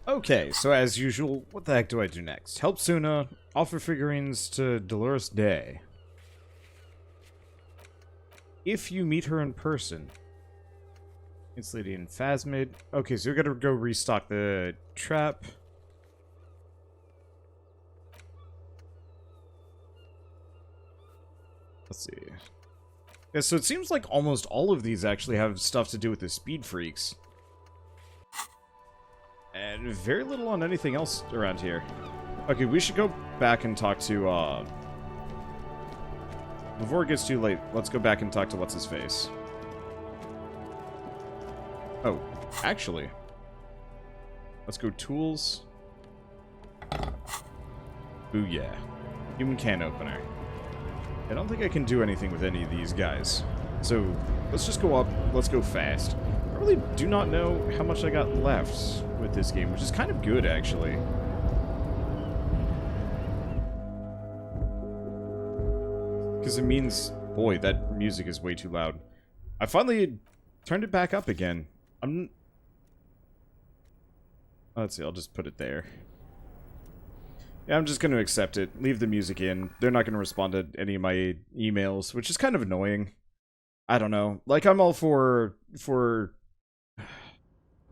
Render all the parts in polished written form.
Okay, so as usual, what the heck do I do next? Help Suna, offer figurines to Dolores Day. If you meet her in person. It's Lady and Phasmid. Okay, so you're gonna go restock the trap. Let's see. Yeah, so it seems like almost all of these actually have stuff to do with the speed freaks. And very little on anything else around here. Okay, we should go back and talk to, before it gets too late, let's go back and talk to what's-his-face. Oh, actually. Let's go tools. Booyah. Human can opener. I don't think I can do anything with any of these guys. So, let's just go up, let's go fast. I really do not know how much I got left with this game, which is kind of good, actually. Because it means, boy, that music is way too loud. I finally turned it back up again. Let's see, I'll just put it there. Yeah, I'm just going to accept it. Leave the music in. They're not going to respond to any of my emails, which is kind of annoying. I don't know. Like, I'm all for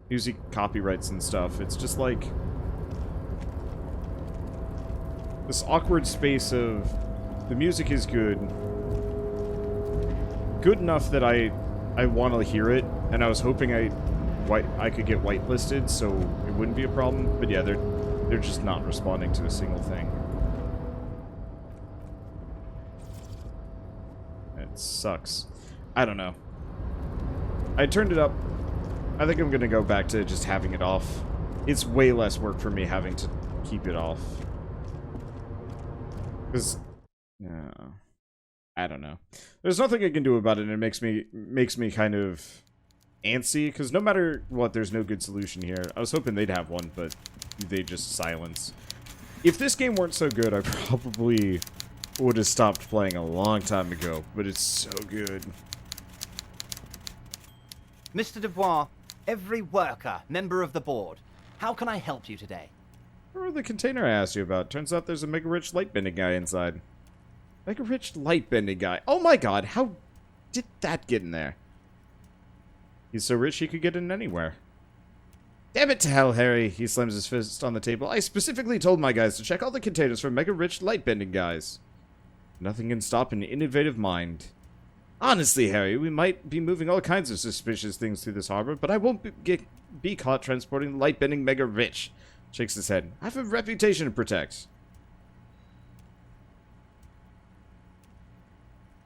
music copyrights and stuff. It's just like this awkward space of the music is good enough that I want to hear it, and I was hoping I could get whitelisted so it wouldn't be a problem. But yeah, they're just not responding to a single thing. It sucks. I don't know. I turned it up. I think I'm gonna go back to just having it off. It's way less work for me having to keep it off. Because, I don't know. There's nothing I can do about it, and it makes me kind of antsy, because no matter what, there's no good solution here. I was hoping they'd have one, but they just silence. If this game weren't so good, I probably would have stopped playing a long time ago, but it's so good. Mr. Dubois, every worker, member of the board. How can I help you today? Or the container I asked you about. Turns out there's a mega-rich light-bending guy inside. Mega-rich light-bending guy. Oh my god, how did that get in there? He's so rich he could get in anywhere. Damn it to hell, Harry. He slams his fist on the table. I specifically told my guys to check all the containers for mega-rich light-bending guys. Nothing can stop an innovative mind. Honestly, Harry, we might be moving all kinds of suspicious things through this harbor, but I won't be caught transporting the light-bending mega-rich. Shakes his head. I have a reputation to protect.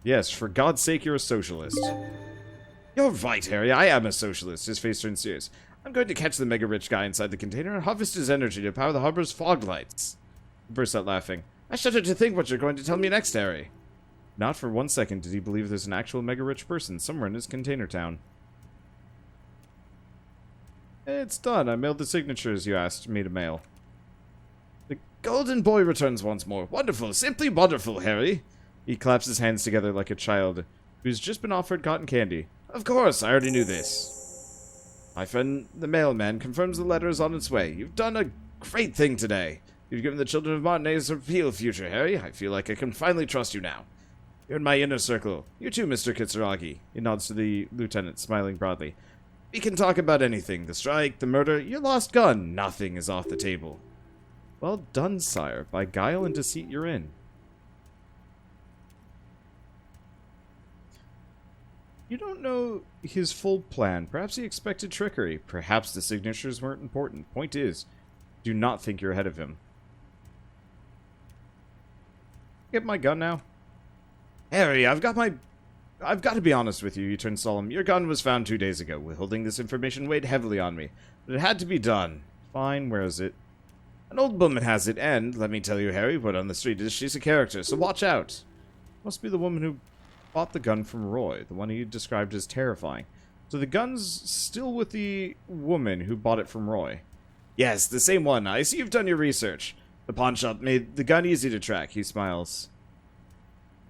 Yes, for God's sake, you're a socialist. You're right, Harry. I am a socialist. His face turns serious. I'm going to catch the mega-rich guy inside the container and harvest his energy to power the harbor's fog lights. He bursts out laughing. I shudder to think what you're going to tell me next, Harry. Not for 1 second did he believe there's an actual mega-rich person somewhere in his container town. It's done. I mailed the signatures you asked me to mail. The golden boy returns once more. Wonderful. Simply wonderful, Harry. He claps his hands together like a child who's just been offered cotton candy. Of course, I already knew this. My friend, the mailman, confirms the letter is on its way. You've done a great thing today. You've given the children of Martinez a real future, Harry. I feel like I can finally trust you now. You're in my inner circle. You too, Mr. Kitsuragi. He nods to the lieutenant, smiling broadly. We can talk about anything. The strike, the murder, your lost gun. Nothing is off the table. Well done, sire. By guile and deceit you're in. You don't know his full plan. Perhaps he expected trickery. Perhaps the signatures weren't important. Point is, do not think you're ahead of him. Get my gun now? Harry, I've got to be honest with you, he turned solemn. Your gun was found 2 days ago. Withholding this information weighed heavily on me. But it had to be done. Fine, where is it? An old woman has it, and, let me tell you, Harry, word on the street is she's a character, so watch out. Must be the woman who bought the gun from Roy, the one he described as terrifying. So the gun's still with the woman who bought it from Roy. Yes, the same one. I see you've done your research. The pawn shop made the gun easy to track, he smiles.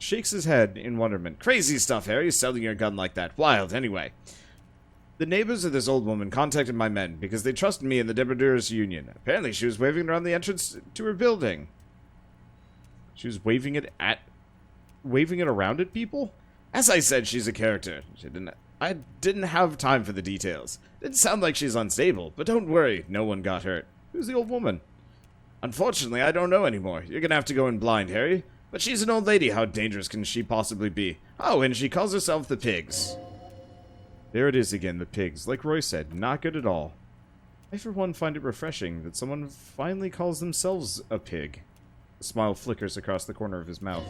Shakes his head in wonderment. Crazy stuff, Harry, selling your gun like that. Wild, anyway. The neighbors of this old woman contacted my men because they trust me and the Debardeurs Union. Apparently she was waving it around the entrance to her building. She was waving it around at people? As I said, she's a character. I didn't have time for the details. It didn't sound like she's unstable, but don't worry, no one got hurt. Who's the old woman? Unfortunately, I don't know anymore. You're gonna have to go in blind, Harry. But she's an old lady. How dangerous can she possibly be? Oh, and she calls herself the Pigs. There it is again, the Pigs. Like Roy said, not good at all. I, for one, find it refreshing that someone finally calls themselves a pig. A smile flickers across the corner of his mouth.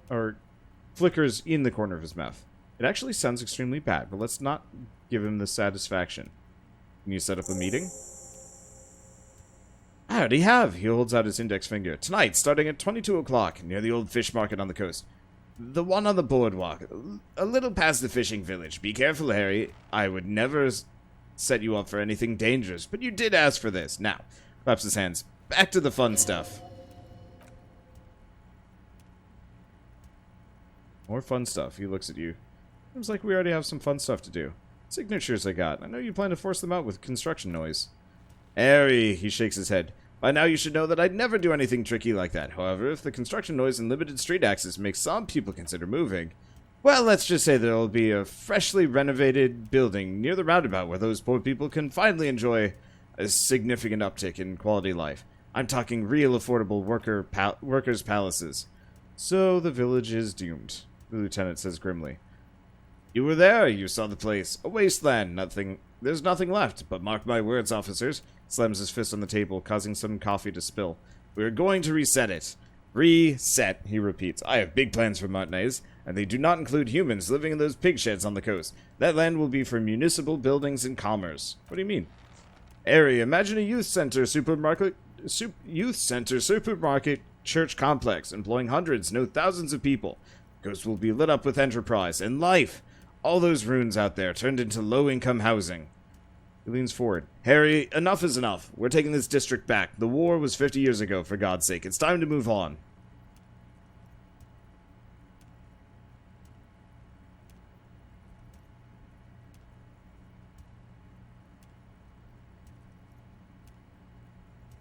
Or flickers in the corner of his mouth. It actually sounds extremely bad, but let's not give him the satisfaction. Can you set up a meeting? I already have. He holds out his index finger. Tonight, starting at 22 o'clock, near the old fish market on the coast. The one on the boardwalk. A little past the fishing village. Be careful, Harry. I would never set you up for anything dangerous, but you did ask for this. Now, claps his hands. Back to the fun stuff. More fun stuff. He looks at you. Seems like we already have some fun stuff to do. Signatures I got. I know you plan to force them out with construction noise. Harry, he shakes his head. By now you should know that I'd never do anything tricky like that. However, if the construction noise and limited street access makes some people consider moving, well, let's just say there will be a freshly renovated building near the roundabout where those poor people can finally enjoy a significant uptick in quality life. I'm talking real affordable workers' palaces. So the village is doomed, the lieutenant says grimly. You were there, you saw the place. A wasteland, there's nothing left, but mark my words, officers. Slams his fist on the table, causing some coffee to spill. We're going to reset it. Reset, he repeats. I have big plans for Martinez, and they do not include humans living in those pig sheds on the coast. That land will be for municipal buildings and commerce. What do you mean? Harry, imagine a youth center supermarket, church complex, employing hundreds, no thousands of people. The coast will be lit up with enterprise and life. All those ruins out there turned into low-income housing. He leans forward. Harry, enough is enough. We're taking this district back. The war was 50 years ago, for God's sake. It's time to move on.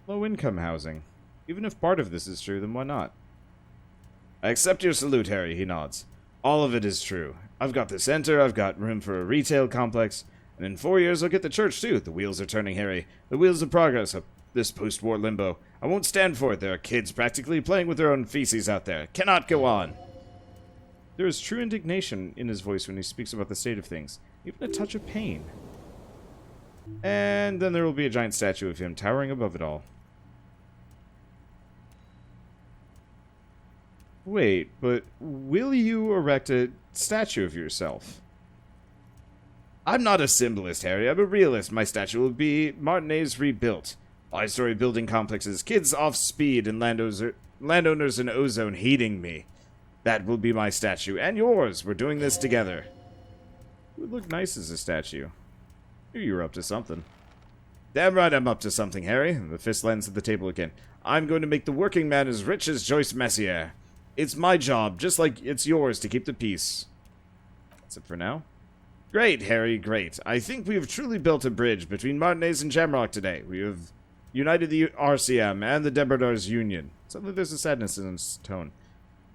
Low-income housing. Even if part of this is true, then why not? I accept your salute, Harry, he nods. All of it is true. I've got the center, I've got room for a retail complex, and in 4 years I'll get the church too. The wheels are turning, Harry. The wheels of progress of this post-war limbo. I won't stand for it. There are kids practically playing with their own feces out there. It cannot go on. There is true indignation in his voice when he speaks about the state of things, even a touch of pain. And then there will be a giant statue of him towering above it all. Wait, but will you erect a statue of yourself? I'm not a symbolist, Harry. I'm a realist. My statue will be Martinez rebuilt. 5-story building complexes, kids off speed, and landowners in Ozone hating me. That will be my statue, and yours. We're doing this together. It would look nice as a statue. Maybe you were up to something. Damn right I'm up to something, Harry. The fist lands at the table again. I'm going to make the working man as rich as Joyce Messier. It's my job, just like it's yours, to keep the peace. That's it for now. Great, Harry, great. I think we have truly built a bridge between Martinez and Shamrock today. We have united the RCM and the Debardeurs Union. Suddenly there's a sadness in his tone.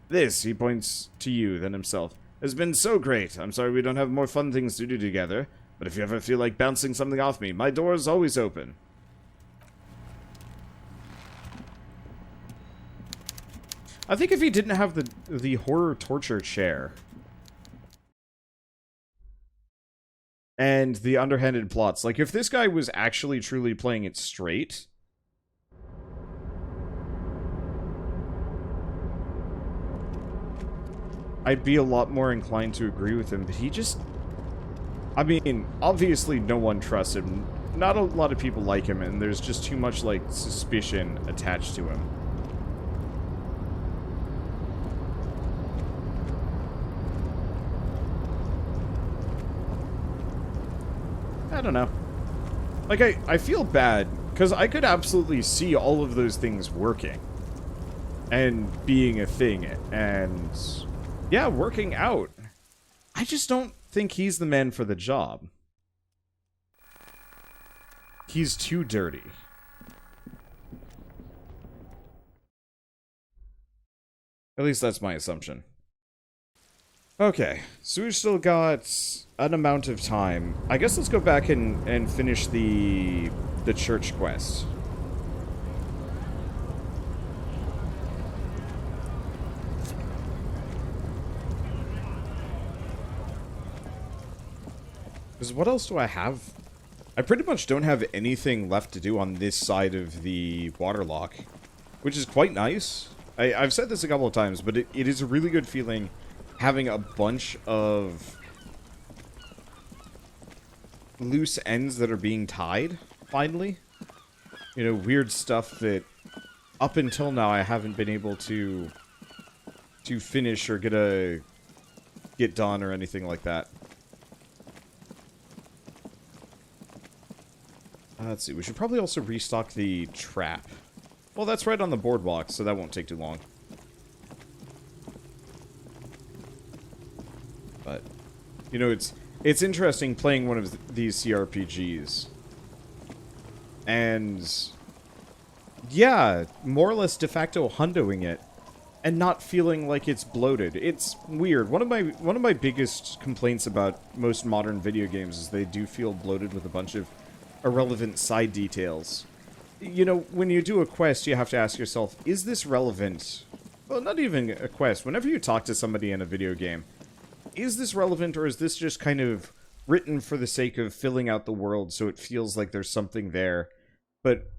This, he points to you, then himself, has been so great. I'm sorry we don't have more fun things to do together, but if you ever feel like bouncing something off me, my door is always open. I think if he didn't have the horror torture chair and the underhanded plots, like if this guy was actually truly playing it straight, I'd be a lot more inclined to agree with him, but he just, I mean, obviously no one trusts him. Not a lot of people like him, and there's just too much, like, suspicion attached to him. I don't know. Like, I feel bad, because I could absolutely see all of those things working. And being a thing, and yeah, working out. I just don't think he's the man for the job. He's too dirty. At least that's my assumption. Okay, so we've still got an amount of time. I guess let's go back and finish the church quest. Because what else do I have? I pretty much don't have anything left to do on this side of the waterlock, which is quite nice. I've said this a couple of times, but it is a really good feeling having a bunch of loose ends that are being tied, finally. You know, weird stuff that up until now I haven't been able to finish or get done or anything like that. Let's see, we should probably also restock the trap. Well, that's right on the boardwalk, so that won't take too long. But, you know, it's interesting playing one of these CRPGs. And, yeah, more or less de facto hundoing it, and not feeling like it's bloated. It's weird. One of my biggest complaints about most modern video games is they do feel bloated with a bunch of irrelevant side details. You know, when you do a quest, you have to ask yourself, is this relevant? Well, not even a quest. Whenever you talk to somebody in a video game, is this relevant, or is this just kind of written for the sake of filling out the world so it feels like there's something there? But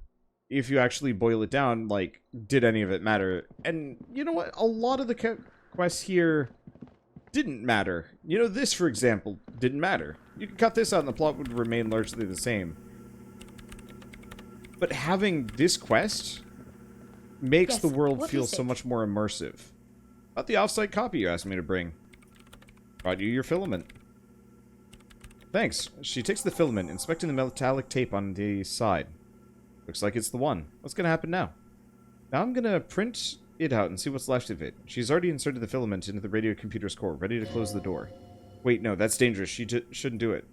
if you actually boil it down, like, did any of it matter? And you know what? A lot of the quests here didn't matter. You know, this, for example, didn't matter. You could cut this out and the plot would remain largely the same. But having this quest makes the world feel so much more immersive. About the off-site copy you asked me to bring. Brought you your filament. Thanks. She takes the filament, inspecting the metallic tape on the side. Looks like it's the one. What's going to happen now? Now I'm going to print it out and see what's left of it. She's already inserted the filament into the radio computer's core, ready to close the door. Wait, no, that's dangerous. She shouldn't do it.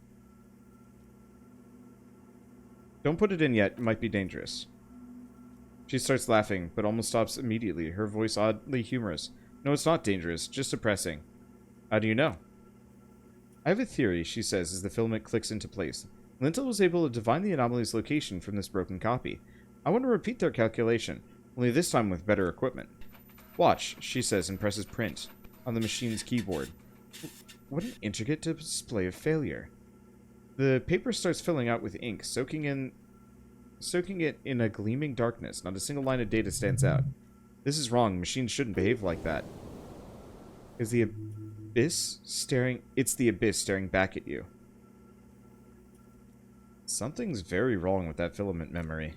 Don't put it in yet. It might be dangerous. She starts laughing, but almost stops immediately, her voice oddly humorous. No, it's not dangerous, just depressing. How do you know? I have a theory, she says as the filament clicks into place. Lintel was able to divine the anomaly's location from this broken copy. I want to repeat their calculation, only this time with better equipment. Watch, she says and presses print on the machine's keyboard. What an intricate display of failure. The paper starts filling out with ink, soaking it in a gleaming darkness. Not a single line of data stands out. This is wrong. Machines shouldn't behave like that. Is the abyss staring... It's the abyss staring back at you. Something's very wrong with that filament memory.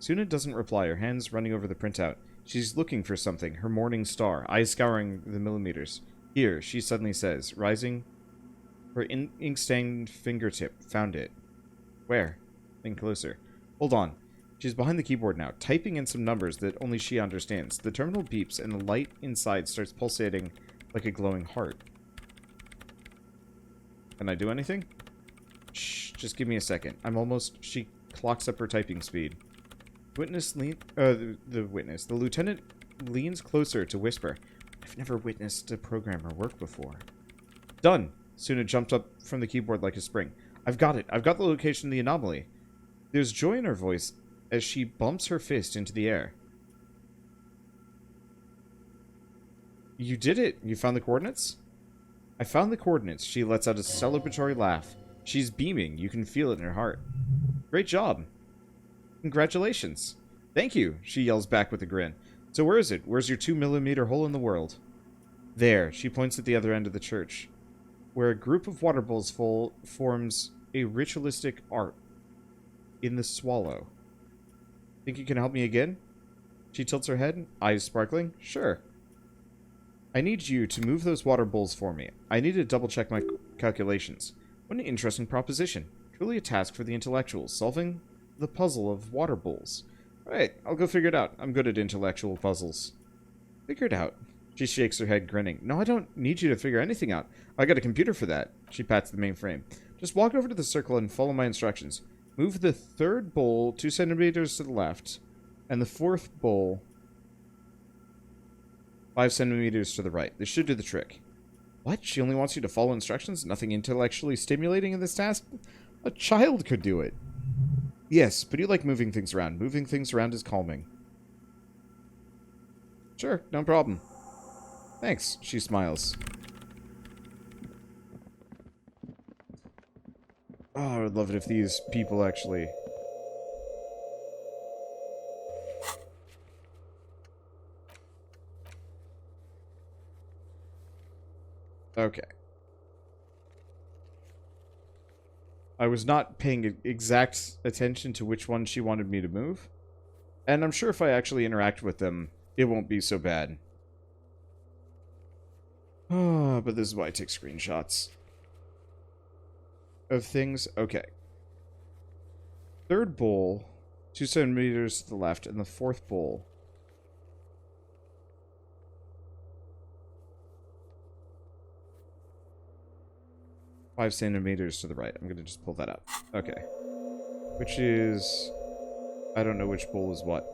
Suna doesn't reply, her hands running over the printout. She's looking for something, her morning star, eyes scouring the millimeters. Here, she suddenly says, rising... Her ink-stained fingertip found it. Where? Think closer. Hold on. She's behind the keyboard now, typing in some numbers that only she understands. The terminal beeps, and the light inside starts pulsating like a glowing heart. Can I do anything? Shh, just give me a second. I'm almost... She clocks up her typing speed. The lieutenant leans closer to whisper. I've never witnessed a programmer work before. Done! Suna jumped up from the keyboard like a spring. I've got it. I've got the location of the anomaly. There's joy in her voice as she bumps her fist into the air. You did it. You found the coordinates? I found the coordinates. She lets out a celebratory laugh. She's beaming. You can feel it in her heart. Great job. Congratulations. Thank you, she yells back with a grin. So where is it? Where's your 2mm hole in the world? There. She points at the other end of the church, where a group of water bowls forms a ritualistic art in the swallow. Think you can help me again? She tilts her head, eyes sparkling. Sure. I need you to move those water bowls for me. I need to double-check my calculations. What an interesting proposition. Truly a task for the intellectuals, solving the puzzle of water bowls. Right, I'll go figure it out. I'm good at intellectual puzzles. Figure it out. She shakes her head, grinning. No, I don't need you to figure anything out. I got a computer for that. She pats the mainframe. Just walk over to the circle and follow my instructions. Move the third bowl 2 centimeters to the left, and the fourth bowl 5 centimeters to the right. This should do the trick. What? She only wants you to follow instructions? Nothing intellectually stimulating in this task? A child could do it. Yes, but you like moving things around. Moving things around is calming. Sure, no problem. Thanks, she smiles. Oh, I would love it if these people actually... Okay. I was not paying exact attention to which one she wanted me to move. And I'm sure if I actually interact with them, it won't be so bad. Oh, but this is why I take screenshots of things. Okay. Third bowl, 2 centimeters to the left, and the fourth bowl. Five centimeters to the right. I'm going to just pull that up. Okay. Which is... I don't know which bowl is what.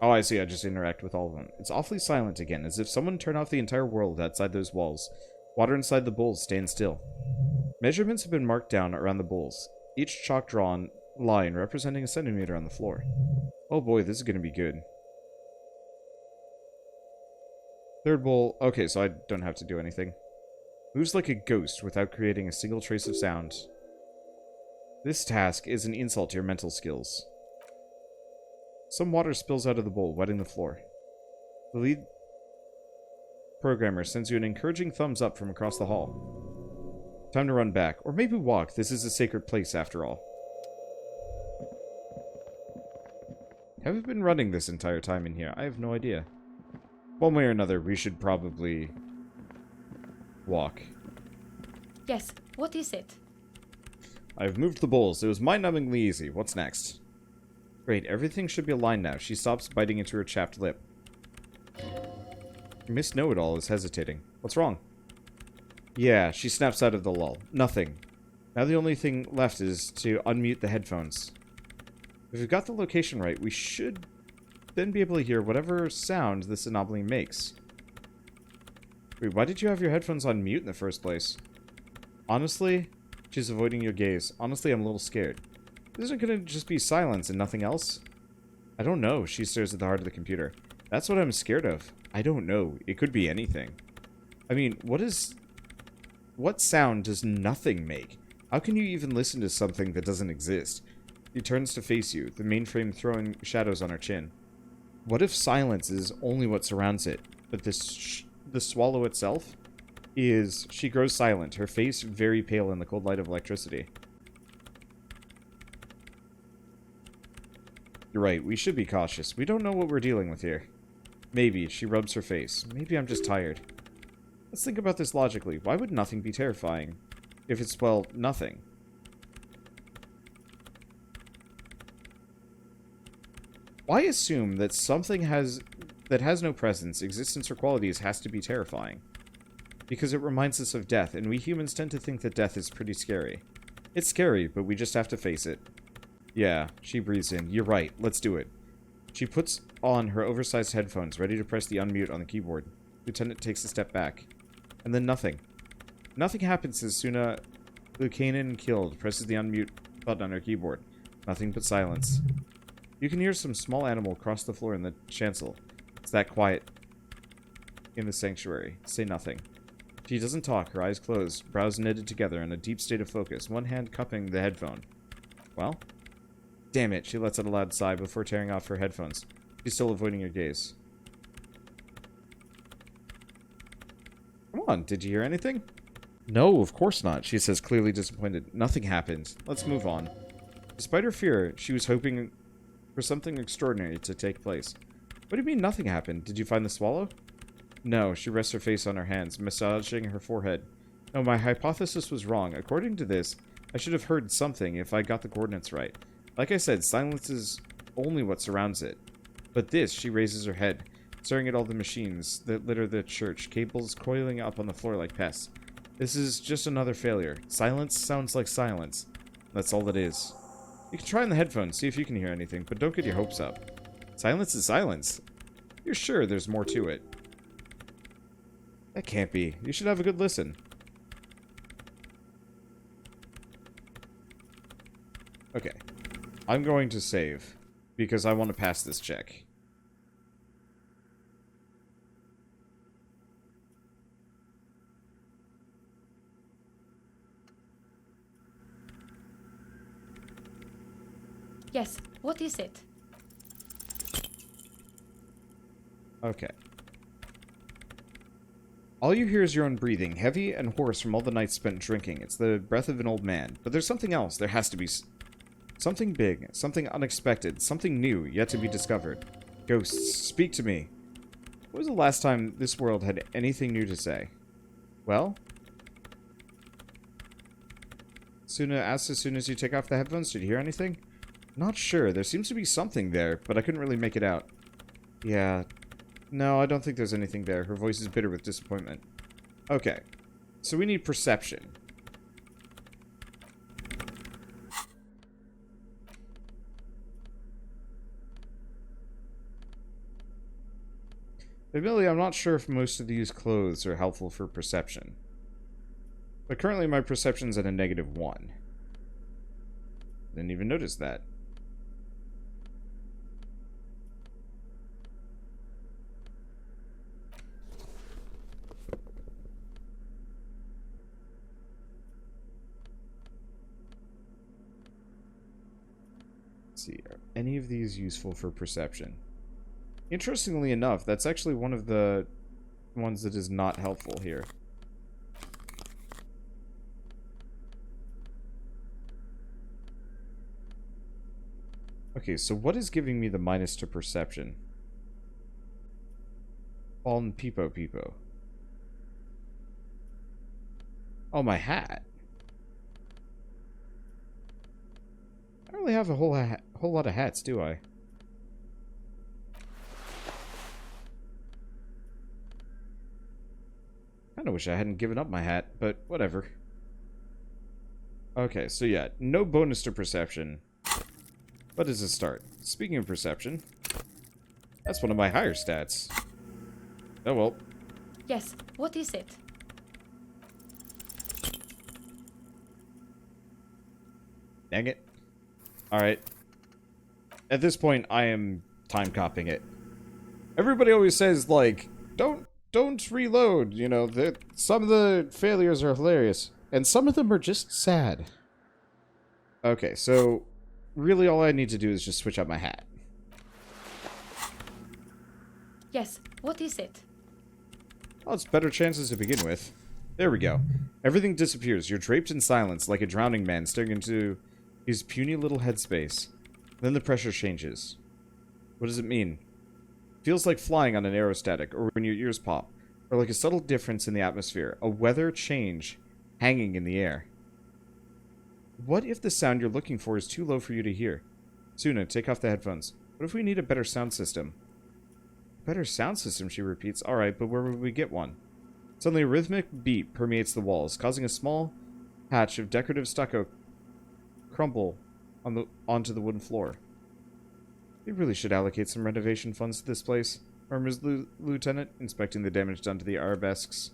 Oh, I see. I just interact with all of them. It's awfully silent again, as if someone turned off the entire world outside those walls. Water inside the bowls stands still. Measurements have been marked down around the bowls, each chalk-drawn line representing a centimeter on the floor. Oh boy, this is going to be good. Third bowl... Okay, so I don't have to do anything. Moves like a ghost without creating a single trace of sound. This task is an insult to your mental skills. Some water spills out of the bowl, wetting the floor. The lead programmer sends you an encouraging thumbs up from across the hall. Time to run back, or maybe walk. This is a sacred place, after all. Have we been running this entire time in here? I have no idea. One way or another, we should probably... walk. Yes, what is it? I've moved the bowls. It was mind-numbingly easy. What's next? Great, everything should be aligned now. She stops biting into her chapped lip. Miss Know-It-All is hesitating. What's wrong? Yeah, she snaps out of the lull. Nothing. Now the only thing left is to unmute the headphones. If we've got the location right, we should then be able to hear whatever sound this anomaly makes. Wait, why did you have your headphones on mute in the first place? Honestly, she's avoiding your gaze. Honestly, I'm a little scared. Isn't it gonna just be silence and nothing else? I don't know. She stares at the heart of the computer. That's what I'm scared of. I don't know. It could be anything. I mean, what sound does nothing make? How can you even listen to something that doesn't exist? He turns to face you, the mainframe throwing shadows on her chin. What if silence is only what surrounds it, but the swallow itself is... She grows silent, her face very pale in the cold light of electricity. You're right, we should be cautious. We don't know what we're dealing with here. Maybe. She rubs her face. Maybe I'm just tired. Let's think about this logically. Why would nothing be terrifying? If it's, well, nothing. Why assume that something that has no presence, existence, or qualities has to be terrifying? Because it reminds us of death, and we humans tend to think that death is pretty scary. It's scary, but we just have to face it. Yeah, she breathes in. You're right. Let's do it. She puts on her oversized headphones, ready to press the unmute on the keyboard. Lieutenant takes a step back. And then nothing. Nothing happens as Suna Lucanen killed presses the unmute button on her keyboard. Nothing but silence. You can hear some small animal cross the floor in the chancel. It's that quiet in the sanctuary. Say nothing. She doesn't talk, her eyes closed, brows knitted together in a deep state of focus, one hand cupping the headphone. Well? Damn it, she lets out a loud sigh before tearing off her headphones. She's still avoiding your gaze. Come on, did you hear anything? No, of course not, she says, clearly disappointed. Nothing happened. Let's move on. Despite her fear, she was hoping for something extraordinary to take place. What do you mean nothing happened? Did you find the swallow? No, she rests her face on her hands, massaging her forehead. No, my hypothesis was wrong. According to this, I should have heard something if I got the coordinates right. Like I said, silence is only what surrounds it. But this, she raises her head. staring at all the machines that litter the church, cables coiling up on the floor like pests. This is just another failure. Silence sounds like silence. That's all it is. You can try on the headphones, see if you can hear anything, but don't get your hopes up. Silence is silence. You're sure there's more to it. That can't be. You should have a good listen. Okay. I'm going to save, because I want to pass this check. Yes, what is it? Okay. All you hear is your own breathing, heavy and hoarse from all the nights spent drinking. It's the breath of an old man. But there's something else. There has to be something big, something unexpected, something new, yet to be discovered. Ghosts, speak to me. When was the last time this world had anything new to say? Well? Asked as soon as you take off the headphones, did you hear anything? Not sure. There seems to be something there, but I couldn't really make it out. Yeah. No, I don't think there's anything there. Her voice is bitter with disappointment. Okay. So we need perception. Admittedly, I'm not sure if most of these clothes are helpful for perception. But currently my perception's at a -1. Didn't even notice that. Let's see, are any of these useful for perception? Interestingly enough, that's actually one of the ones that is not helpful here. Okay, so what is giving me the minus to perception? Fallen Peepo Peepo. Oh, my hat. I don't really have a whole lot of hats, do I? Kinda wish I hadn't given up my hat, but whatever. Okay, so yeah, no bonus to perception. But as a start, speaking of perception, that's one of my higher stats. Oh well. Yes, what is it? Dang it. Alright. At this point, I am time copying it. Everybody always says, like, don't reload, you know, some of the failures are hilarious. And some of them are just sad. Okay, so really all I need to do is just switch out my hat. Yes, what is it? Oh, it's better chances to begin with. There we go. Everything disappears. You're draped in silence, like a drowning man staring into his puny little headspace. Then the pressure changes. What does it mean? Feels like flying on an aerostatic, or when your ears pop, or like a subtle difference in the atmosphere, a weather change hanging in the air. What if the sound you're looking for is too low for you to hear? Suna, take off the headphones. What if we need a better sound system? Better sound system, she repeats. Alright, but where would we get one? Suddenly a rhythmic beat permeates the walls, causing a small patch of decorative stucco crumble onto the wooden floor. We really should allocate some renovation funds to this place, murmurs Lieutenant, inspecting the damage done to the arabesques.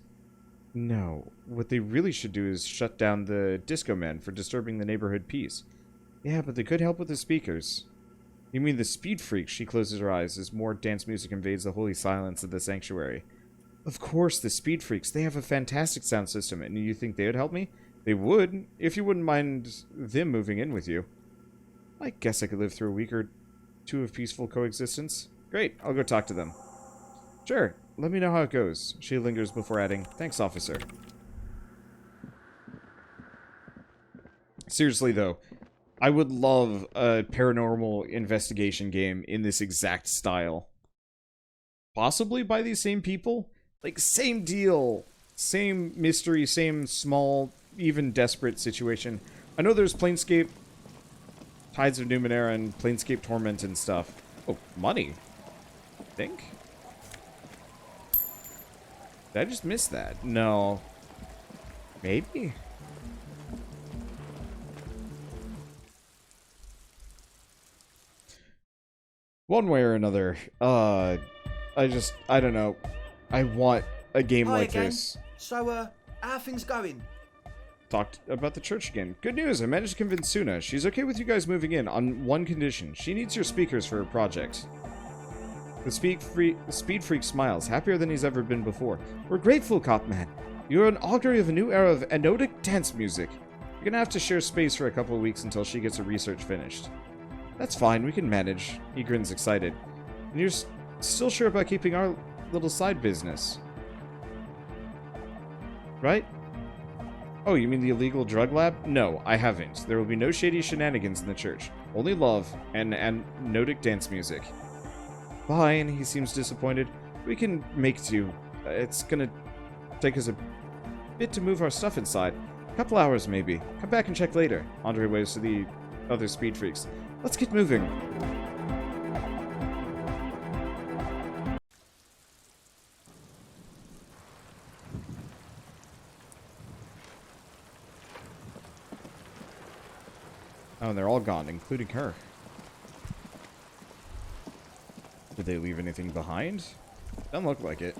No, what they really should do is shut down the disco men for disturbing the neighborhood peace. Yeah, but they could help with the speakers. You mean the speed freaks? She closes her eyes as more dance music invades the holy silence of the sanctuary. Of course, the speed freaks. They have a fantastic sound system, and you think they would help me? They would, if you wouldn't mind them moving in with you. I guess I could live through a week or two of peaceful coexistence. Great, I'll go talk to them. Sure, let me know how it goes. She lingers before adding, thanks, officer. Seriously, though, I would love a paranormal investigation game in this exact style. Possibly by these same people? Like, same deal. Same mystery, same small, even desperate situation. I know there's Planescape Tides of Numenera and Planescape Torment and stuff. Oh, money. I think? Did I just miss that? No. Maybe? One way or another. I don't know. I want a game Hi like again. this. So, how are things going? Talked about the church again. Good news, I managed to convince Suna. She's okay with you guys moving in on one condition. She needs your speakers for her project. The speed freak smiles, happier than he's ever been before. We're grateful, Copman. You're an augury of a new era of anotic dance music. You're gonna have to share space for a couple of weeks until she gets her research finished. That's fine, we can manage. He grins excited. And you're still sure about keeping our little side business? Right? Oh, you mean the illegal drug lab? No, I haven't. There will be no shady shenanigans in the church. Only love and anotic dance music. Fine, he seems disappointed. We can make do. It's gonna take us a bit to move our stuff inside. A couple hours, maybe. Come back and check later. Andre waves to the other speed freaks. Let's get moving. Oh, and they're all gone, including her. Did they leave anything behind? Doesn't look like it.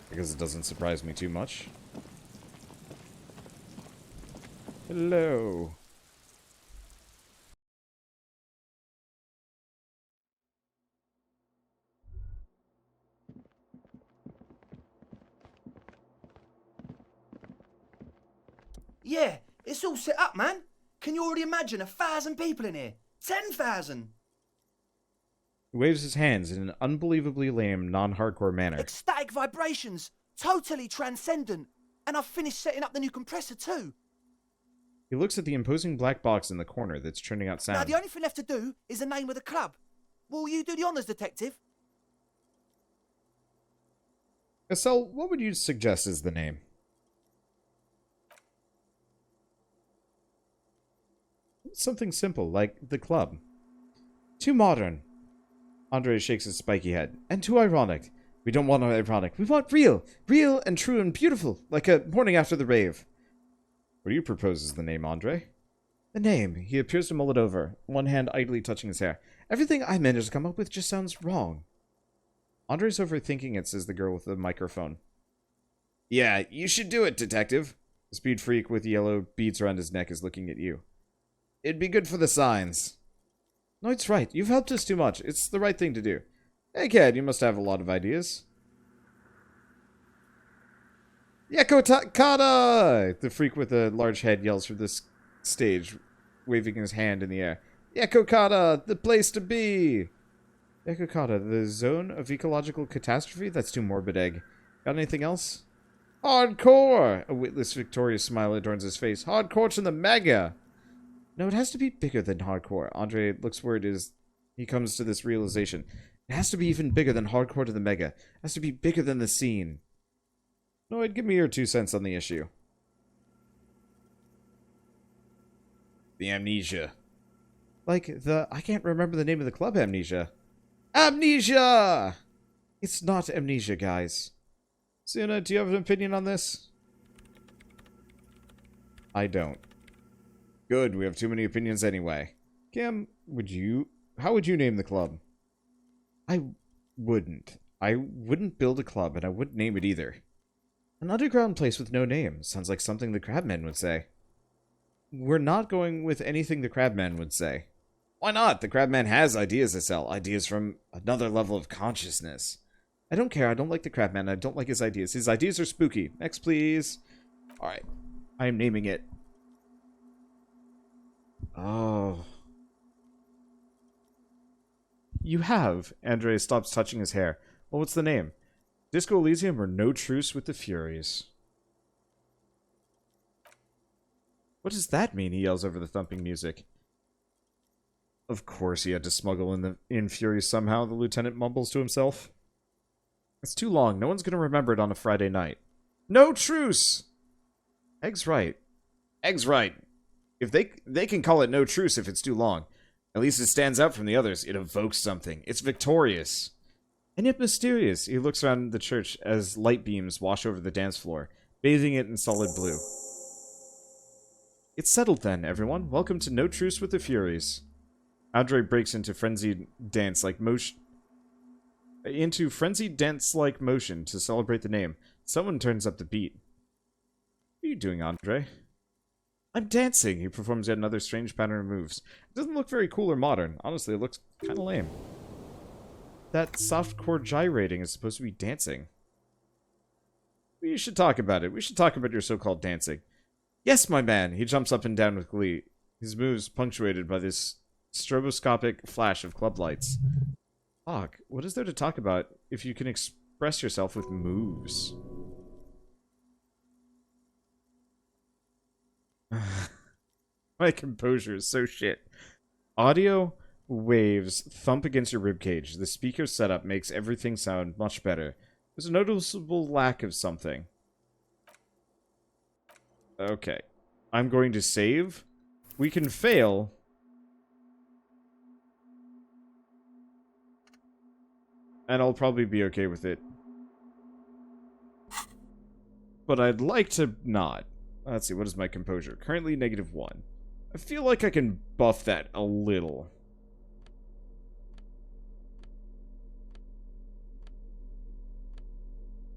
Because it doesn't surprise me too much. Hello. Yeah, it's all set up, man. Can you already imagine 1,000 people in here? 10,000! He waves his hands in an unbelievably lame, non-hardcore manner. Ecstatic vibrations! Totally transcendent! And I've finished setting up the new compressor too! He looks at the imposing black box in the corner that's churning out sound. Now the only thing left to do is the name of the club. Will you do the honours, detective? Estelle, what would you suggest as the name? Something simple, like the club. Too modern. Andre shakes his spiky head. And too ironic. We don't want ironic. We want real. Real and true and beautiful. Like a morning after the rave. What do you propose as the name, Andre? The name. He appears to mull it over, one hand idly touching his hair. Everything I managed to come up with just sounds wrong. Andre's overthinking it, says the girl with the microphone. Yeah, you should do it, detective. The speed freak with yellow beads around his neck is looking at you. It'd be good for the signs. No, it's right. You've helped us too much. It's the right thing to do. Hey, kid, you must have a lot of ideas. Yakota! The freak with the large head yells from this stage, waving his hand in the air. Yakokata, the place to be! Yakokata, the zone of ecological catastrophe? That's too morbid, Egg. Got anything else? Hardcore! A witless, victorious smile adorns his face. Hardcore to the mega! No, it has to be bigger than hardcore. Andre looks where it is. He comes to this realization. It has to be even bigger than hardcore to the mega. It has to be bigger than the scene. Noid, give me your 2 cents on the issue. The Amnesia. Like the... I can't remember the name of the club, Amnesia. Amnesia! It's not Amnesia, guys. Suna, do you have an opinion on this? I don't. Good, we have too many opinions anyway. Kim, how would you name the club? I wouldn't. I wouldn't build a club, and I wouldn't name it either. An underground place with no name. Sounds like something the Crabman would say. We're not going with anything the Crabman would say. Why not? The Crabman has ideas to sell. Ideas from another level of consciousness. I don't care. I don't like the Crabman. I don't like his ideas. His ideas are spooky. Next, please. Alright. I am naming it. Oh. You have. Andre stops touching his hair. Well, what's the name? Disco Elysium or No Truce with the Furies? What does that mean? He yells over the thumping music. Of course he had to smuggle in Furies somehow, the lieutenant mumbles to himself. It's too long. No one's going to remember it on a Friday night. No truce! Egg's right. Egg's right. If they can call it No Truce if it's too long. At least it stands out from the others. It evokes something. It's victorious. And yet mysterious. He looks around the church as light beams wash over the dance floor, bathing it in solid blue. It's settled then, everyone. Welcome to No Truce with the Furies. Andre breaks into frenzied dance-like motion to celebrate the name. Someone turns up the beat. What are you doing, Andre? I'm dancing. He performs yet another strange pattern of moves. It doesn't look very cool or modern. Honestly, it looks kind of lame. That softcore gyrating is supposed to be dancing. We should talk about it. We should talk about your so-called dancing. Yes, my man! He jumps up and down with glee. His moves punctuated by this stroboscopic flash of club lights. Fuck, what is there to talk about if you can express yourself with moves? My composure is so shit. Audio waves thump against your ribcage. The speaker setup makes everything sound much better. There's a noticeable lack of something. Okay. I'm going to save. We can fail. And I'll probably be okay with it. But I'd like to not. Let's see, what is my composure? Currently -1. I feel like I can buff that a little.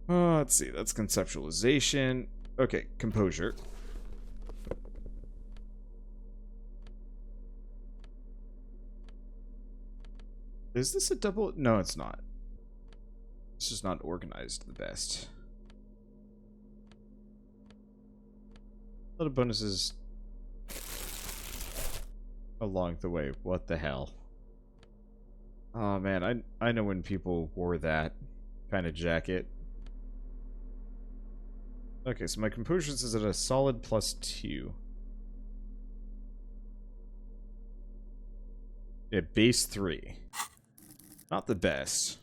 Let's see, that's conceptualization. Okay, composure. Is this a double? No, it's not. It's just not organized the best. A lot of bonuses along the way. What the hell? Oh man, I know when people wore that kind of jacket. Okay, so my composure is at a solid +2. Yeah, base 3. Not the best.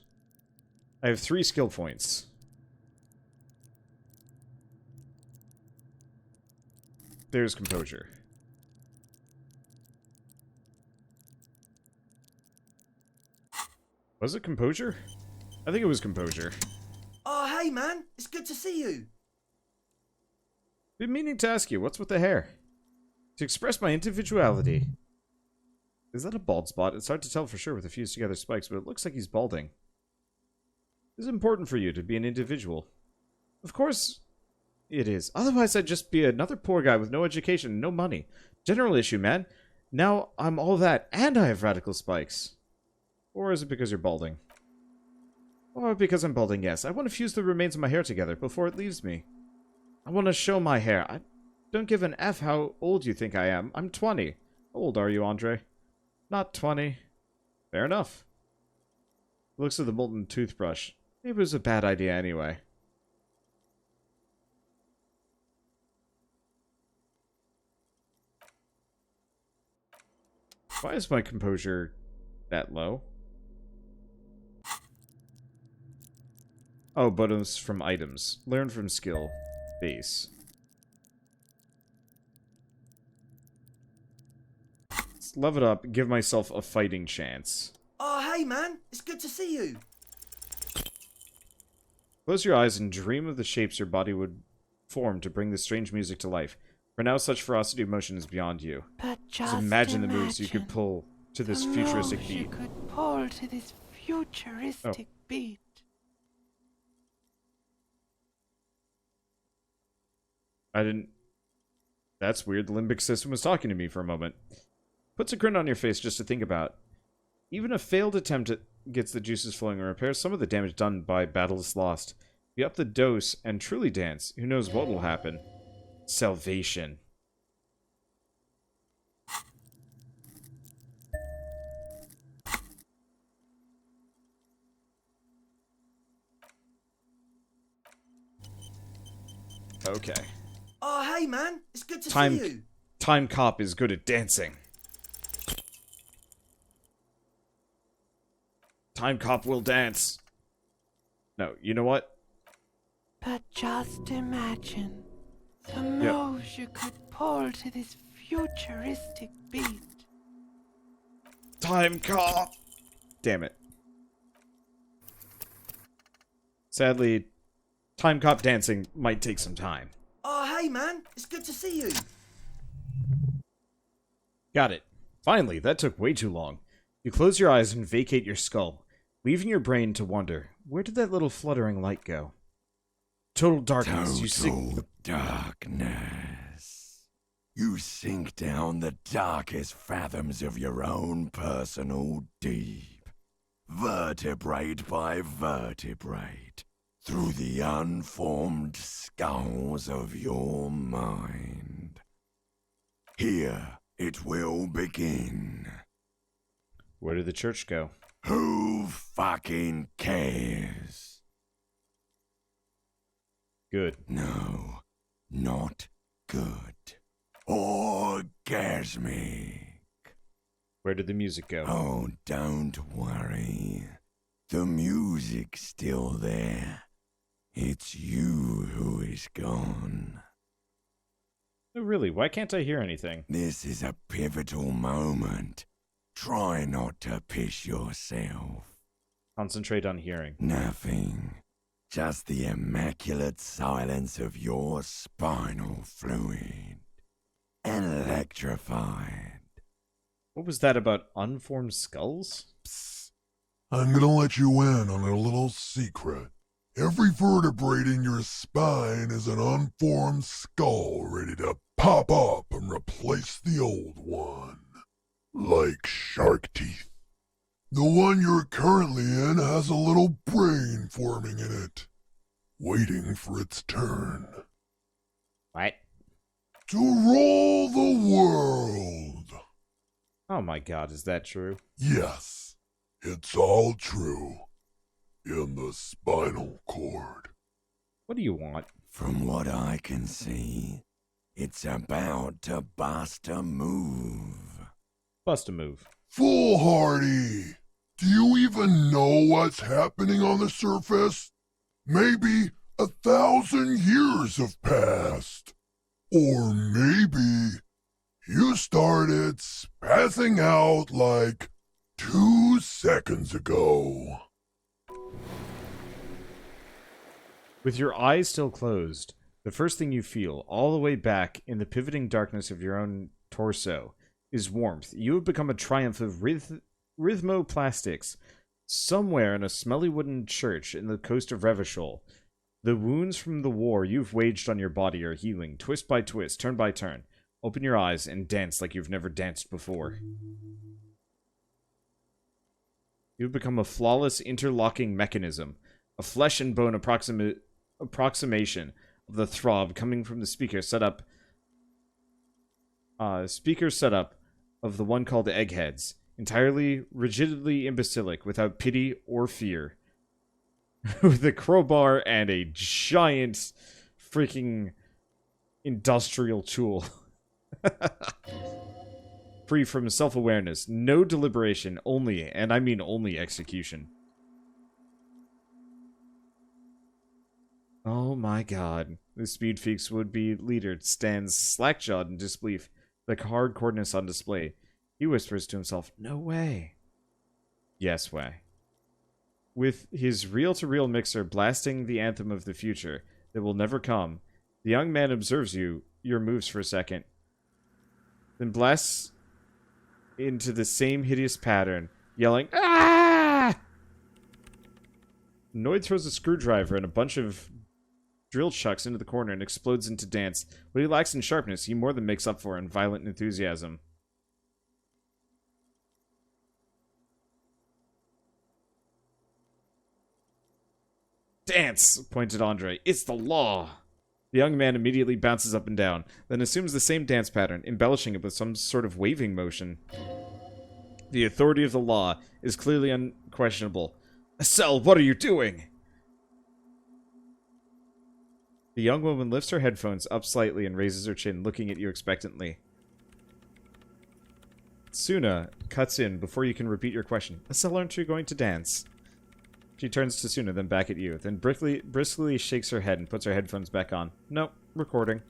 I have 3 skill points. There's composure. Was it composure? I think it was composure. Oh, hey, man. It's good to see you. Been meaning to ask you, what's with the hair? To express my individuality. Is that a bald spot? It's hard to tell for sure with the fused together spikes, but it looks like he's balding. Is it important for you to be an individual? Of course it is. Otherwise I'd just be another poor guy with no education and no money. General issue, man. Now I'm all that, and I have radical spikes. Or is it because you're balding? Or because I'm balding, yes. I want to fuse the remains of my hair together before it leaves me. I want to show my hair. I don't give an F how old you think I am. I'm 20. How old are you, Andre? Not 20. Fair enough. Looks at the molten toothbrush. Maybe it was a bad idea anyway. Why is my composure that low? Oh, bonus from items. Learn from skill. Base. Let's level it up, give myself a fighting chance. Oh, hey, man. It's good to see you. Close your eyes and dream of the shapes your body would form to bring this strange music to life. For now, such ferocity of motion is beyond you. But Just imagine the moves you could pull to this futuristic beat. You could pull to this futuristic beat. I didn't... That's weird. The limbic system was talking to me for a moment. Puts a grin on your face just to think about. Even a failed attempt gets the juices flowing and repairs some of the damage done by battles lost. You up the dose and truly dance. Who knows what will happen? Salvation. Okay. Oh, hey, man. It's good to Time see you. Time Cop is good at dancing. Time Cop will dance. No, you know what? But just imagine the moves you could pull to this futuristic beat. Time Cop! Damn it. Sadly, time cop dancing might take some time. Oh, hey, man. It's good to see you. Got it. Finally, that took way too long. You close your eyes and vacate your skull, leaving your brain to wonder, where did that little fluttering light go? Total darkness. Total darkness. You sink down the darkest fathoms of your own personal deep, vertebrate by vertebrate, through the unformed skulls of your mind. Here it will begin. Where did the church go? Who fucking cares? Good. No, not good. Orgasmic. Where did the music go? Oh, don't worry. The music's still there. It's you who is gone. Oh, really? Why can't I hear anything? This is a pivotal moment. Try not to piss yourself. Concentrate on hearing. Nothing. Just the immaculate silence of your spinal fluid. Electrified. What was that about unformed skulls? Psst. I'm gonna let you in on a little secret. Every vertebrae in your spine is an unformed skull ready to pop up and replace the old one. Like shark teeth. The one you're currently in has a little brain forming in it, waiting for its turn. What? To rule the world. Oh my god, is that true? Yes, it's all true. In the spinal cord. What do you want? From what I can see, it's about to bust a move. Bust a move. Foolhardy! Do you even know what's happening on the surface? Maybe 1,000 years have passed. Or maybe you started spazzing out like 2 seconds ago. With your eyes still closed, the first thing you feel, all the way back in the pivoting darkness of your own torso, is warmth. You have become a triumph of rhythmoplastics. Somewhere in a smelly wooden church in the coast of Revachol, the wounds from the war you've waged on your body are healing, twist by twist, turn by turn. Open your eyes and dance like you've never danced before. You've become a flawless interlocking mechanism, a flesh and bone approximation of the throb coming from the speaker setup of the one called Eggheads, entirely rigidly imbecilic, without pity or fear. With a crowbar and a giant freaking industrial tool. Free from self-awareness, no deliberation, only, and I mean only, execution. Oh my god. The Speed Freak's would-be leader stands slack-jawed in disbelief, the hard coordinates on display. He whispers to himself, "No way." Yes way. With his reel-to-reel mixer blasting the anthem of the future that will never come, the young man observes your moves for a second, then blasts into the same hideous pattern, yelling, "Ah!" Noid throws a screwdriver and a bunch of drill chucks into the corner and explodes into dance. What he lacks in sharpness, he more than makes up for in violent enthusiasm. "Dance!" pointed Andre. "It's the law!" The young man immediately bounces up and down, then assumes the same dance pattern, embellishing it with some sort of waving motion. The authority of the law is clearly unquestionable. "Estelle, what are you doing?" The young woman lifts her headphones up slightly and raises her chin, looking at you expectantly. Suna cuts in before you can repeat your question. "Estelle, aren't you going to dance?" She turns to Suna, then back at you, then briskly shakes her head and puts her headphones back on. "Nope, recording."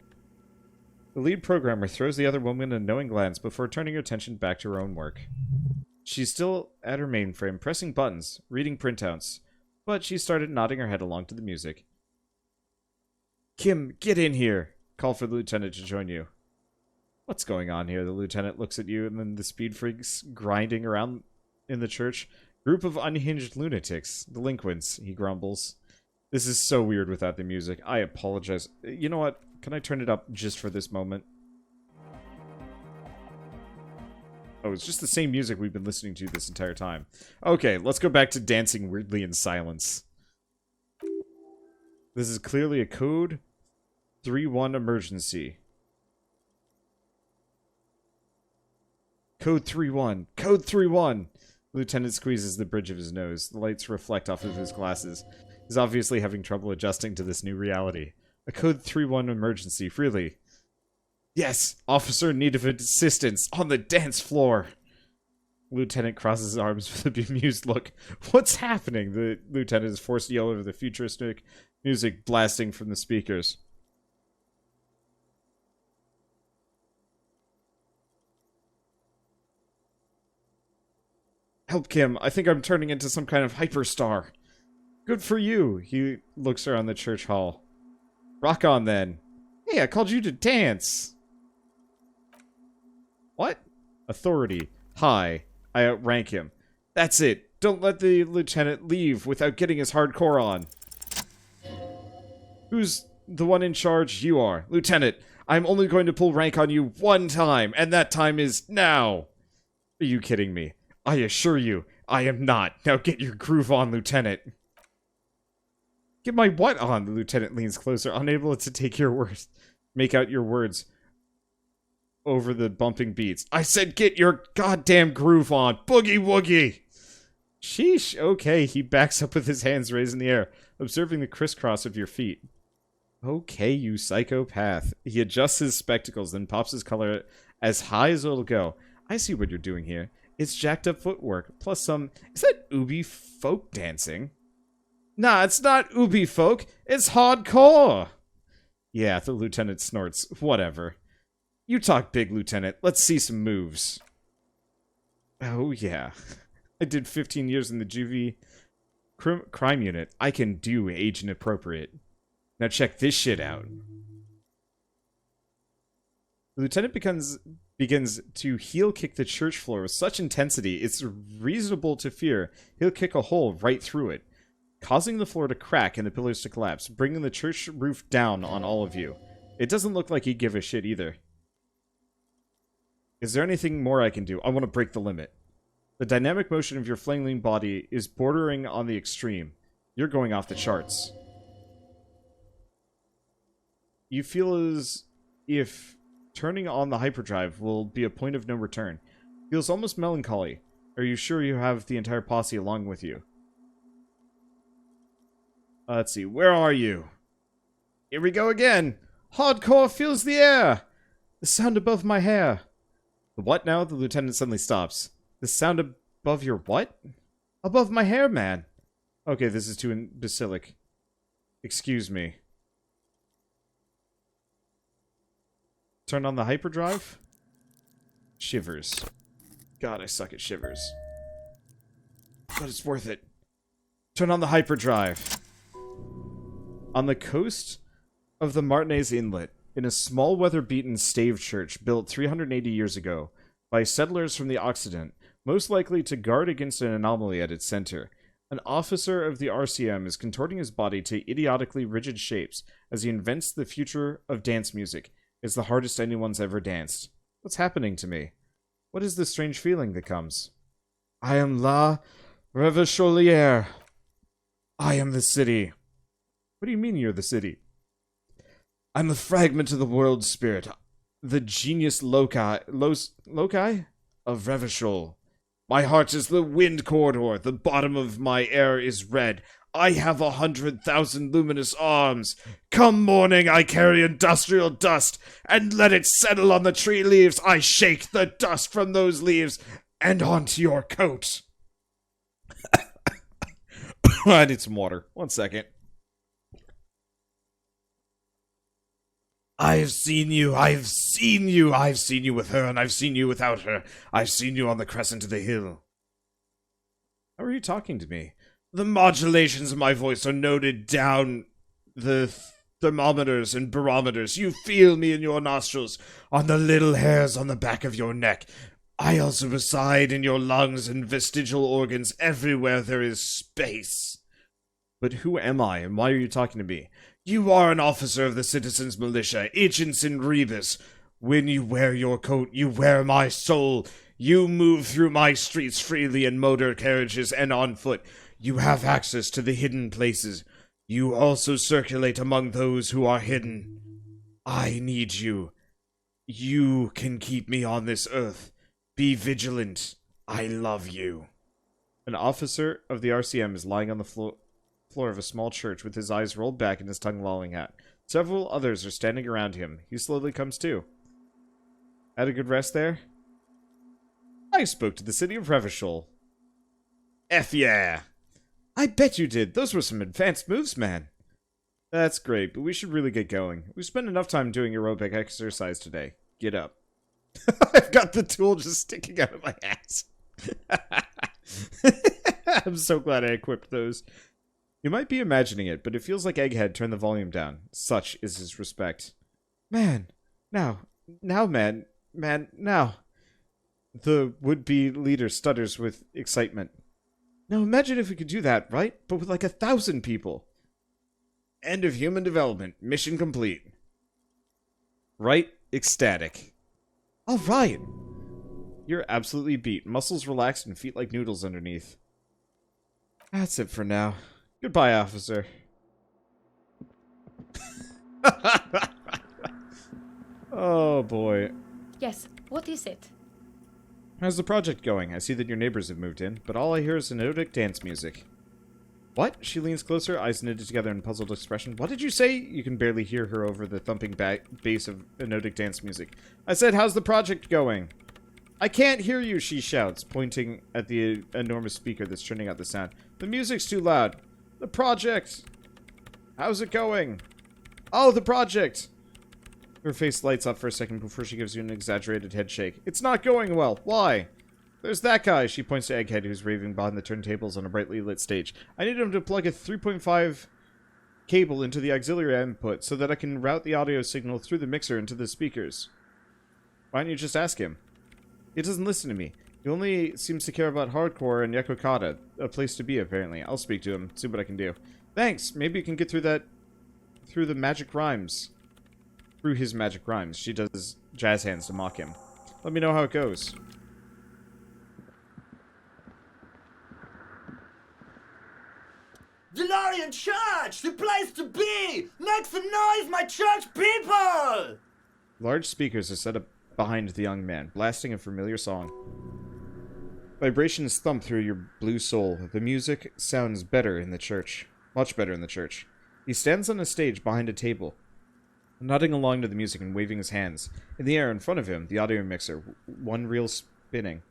The lead programmer throws the other woman a knowing glance before turning her attention back to her own work. She's still at her mainframe, pressing buttons, reading printouts, but she started nodding her head along to the music. Kim, get in here! Call for the lieutenant to join you. What's going on here? The lieutenant looks at you, and then the speed freaks grinding around in the church. Group of unhinged lunatics. Delinquents, he grumbles. This is so weird without the music. I apologize. You know what? Can I turn it up just for this moment? Oh, it's just the same music we've been listening to this entire time. Okay, let's go back to dancing weirdly in silence. This is clearly a code 3-1 emergency. Code 3-1. Code 3-1! Lieutenant squeezes the bridge of his nose. The lights reflect off of his glasses. He's obviously having trouble adjusting to this new reality. A code 3-1 emergency, really. Yes! Officer in need of assistance! On the dance floor! Lieutenant crosses his arms with a bemused look. What's happening? The lieutenant is forced to yell over the futuristic music blasting from the speakers. Help, Kim. I think I'm turning into some kind of hyperstar. Good for you. He looks around the church hall. Rock on, then. Hey, I called you to dance. What? Authority. High. I outrank him. That's it. Don't let the lieutenant leave without getting his hardcore on. Who's the one in charge? You are. Lieutenant, I'm only going to pull rank on you one time, and that time is now. Are you kidding me? I assure you, I am not. Now get your groove on, Lieutenant. Get my what on? The lieutenant leans closer, unable to make out your words over the bumping beats. I said get your goddamn groove on. Boogie woogie. Sheesh. Okay, he backs up with his hands raised in the air, observing the crisscross of your feet. Okay, you psychopath. He adjusts his spectacles, then pops his collar as high as it'll go. I see what you're doing here. It's jacked up footwork, plus some... Is that Ubi folk dancing? Nah, it's not Ubi folk. It's hardcore. Yeah, the lieutenant snorts. Whatever. You talk big, Lieutenant. Let's see some moves. Oh, yeah. I did 15 years in the juvie crime unit. I can do age inappropriate. Now check this shit out. The lieutenant begins to heel kick the church floor with such intensity, it's reasonable to fear he'll kick a hole right through it, causing the floor to crack and the pillars to collapse, bringing the church roof down on all of you. It doesn't look like he'd give a shit either. Is there anything more I can do? I want to break the limit. The dynamic motion of your flailing body is bordering on the extreme. You're going off the charts. You feel as if turning on the hyperdrive will be a point of no return. Feels almost melancholy. Are you sure you have the entire posse along with you? Let's see. Where are you? Here we go again. Hardcore fills the air. The sound above my hair. The what now? The lieutenant suddenly stops. The sound above your what? Above my hair, man. Okay, this is too imbecilic. Excuse me. Turn on the hyperdrive. Shivers. God, I suck at shivers. But it's worth it. Turn on the hyperdrive. On the coast of the Martinez Inlet, in a small weather-beaten stave church built 380 years ago by settlers from the Occident, most likely to guard against an anomaly at its center, an officer of the RCM is contorting his body to idiotically rigid shapes as he invents the future of dance music. It's the hardest anyone's ever danced. What's happening to me? What is the strange feeling that comes? I am La Revicholière. I am the city. What do you mean you're the city? I'm the fragment of the world spirit, the genius loci of Revichol. My heart is the wind corridor, the bottom of my air is red. I have 100,000 luminous arms. Come morning, I carry industrial dust, and let it settle on the tree leaves. I shake the dust from those leaves, and onto your coat. I need some water. 1 second. I've seen you with her, and I've seen you without her. I've seen you on the crescent of the hill. How are you talking to me? The modulations of my voice are noted down the thermometers and barometers. You feel me in your nostrils, on the little hairs on the back of your neck. I also reside in your lungs and vestigial organs everywhere there is space. But who am I, and why are you talking to me? You are an officer of the citizens' militia, agents in Rebus. When you wear your coat, you wear my soul. You move through my streets freely in motor carriages and on foot. You have access to the hidden places. You also circulate among those who are hidden. I need you. You can keep me on this earth. Be vigilant. I love you. An officer of the RCM is lying on the floor of a small church with his eyes rolled back and his tongue lolling out. Several others are standing around him. He slowly comes to. Had a good rest there? I spoke to the city of Revachol. F yeah! I bet you did. Those were some advanced moves, man. That's great, but we should really get going. We spent enough time doing aerobic exercise today. Get up. I've got the tool just sticking out of my ass. I'm so glad I equipped those. You might be imagining it, but it feels like Egghead turned the volume down. Such is his respect. Man, now, man, now. The would-be leader stutters with excitement. Now imagine if we could do that, right? But with like 1,000 people. End of human development. Mission complete. Right? Ecstatic. Alright. You're absolutely beat. Muscles relaxed and feet like noodles underneath. That's it for now. Goodbye, officer. Oh, boy. Yes, what is it? How's the project going? I see that your neighbors have moved in, but all I hear is anodic dance music. What? She leans closer, eyes knitted together in puzzled expression. What did you say? You can barely hear her over the thumping bass of anodic dance music. I said, how's the project going? I can't hear you, she shouts, pointing at the enormous speaker that's turning out the sound. The music's too loud. The project! How's it going? Oh, the project! Her face lights up for a second before she gives you an exaggerated head shake. It's not going well. Why? There's that guy. She points to Egghead, who's raving behind the turntables on a brightly lit stage. I need him to plug a 3.5 cable into the auxiliary input so that I can route the audio signal through the mixer into the speakers. Why don't you just ask him? He doesn't listen to me. He only seems to care about hardcore and Yakokata. A place to be, apparently. I'll speak to him, see what I can do. Thanks. Maybe you can get through the magic rhymes. Through his magic rhymes. She does jazz hands to mock him. Let me know how it goes. DeLorean Church! The place to be! Make some noise, my church people! Large speakers are set up behind the young man, blasting a familiar song. Vibrations thump through your blue soul. The music sounds better in the church. Much better in the church. He stands on a stage behind a table, nodding along to the music and waving his hands. In the air in front of him, the audio mixer, one reel spinning.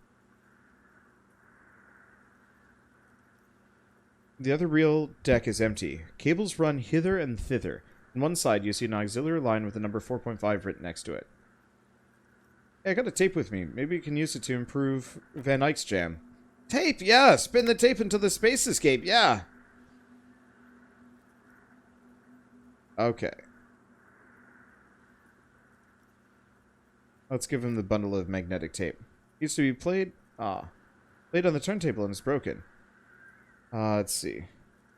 The other reel deck is empty. Cables run hither and thither. On one side, you see an auxiliary line with the number 4.5 written next to it. Hey, I got a tape with me. Maybe you can use it to improve Van Eyck's jam. Tape, yeah! Spin the tape into the space escape, yeah! Okay. Let's give him the bundle of magnetic tape. Used to be played on the turntable and it's broken. Let's see.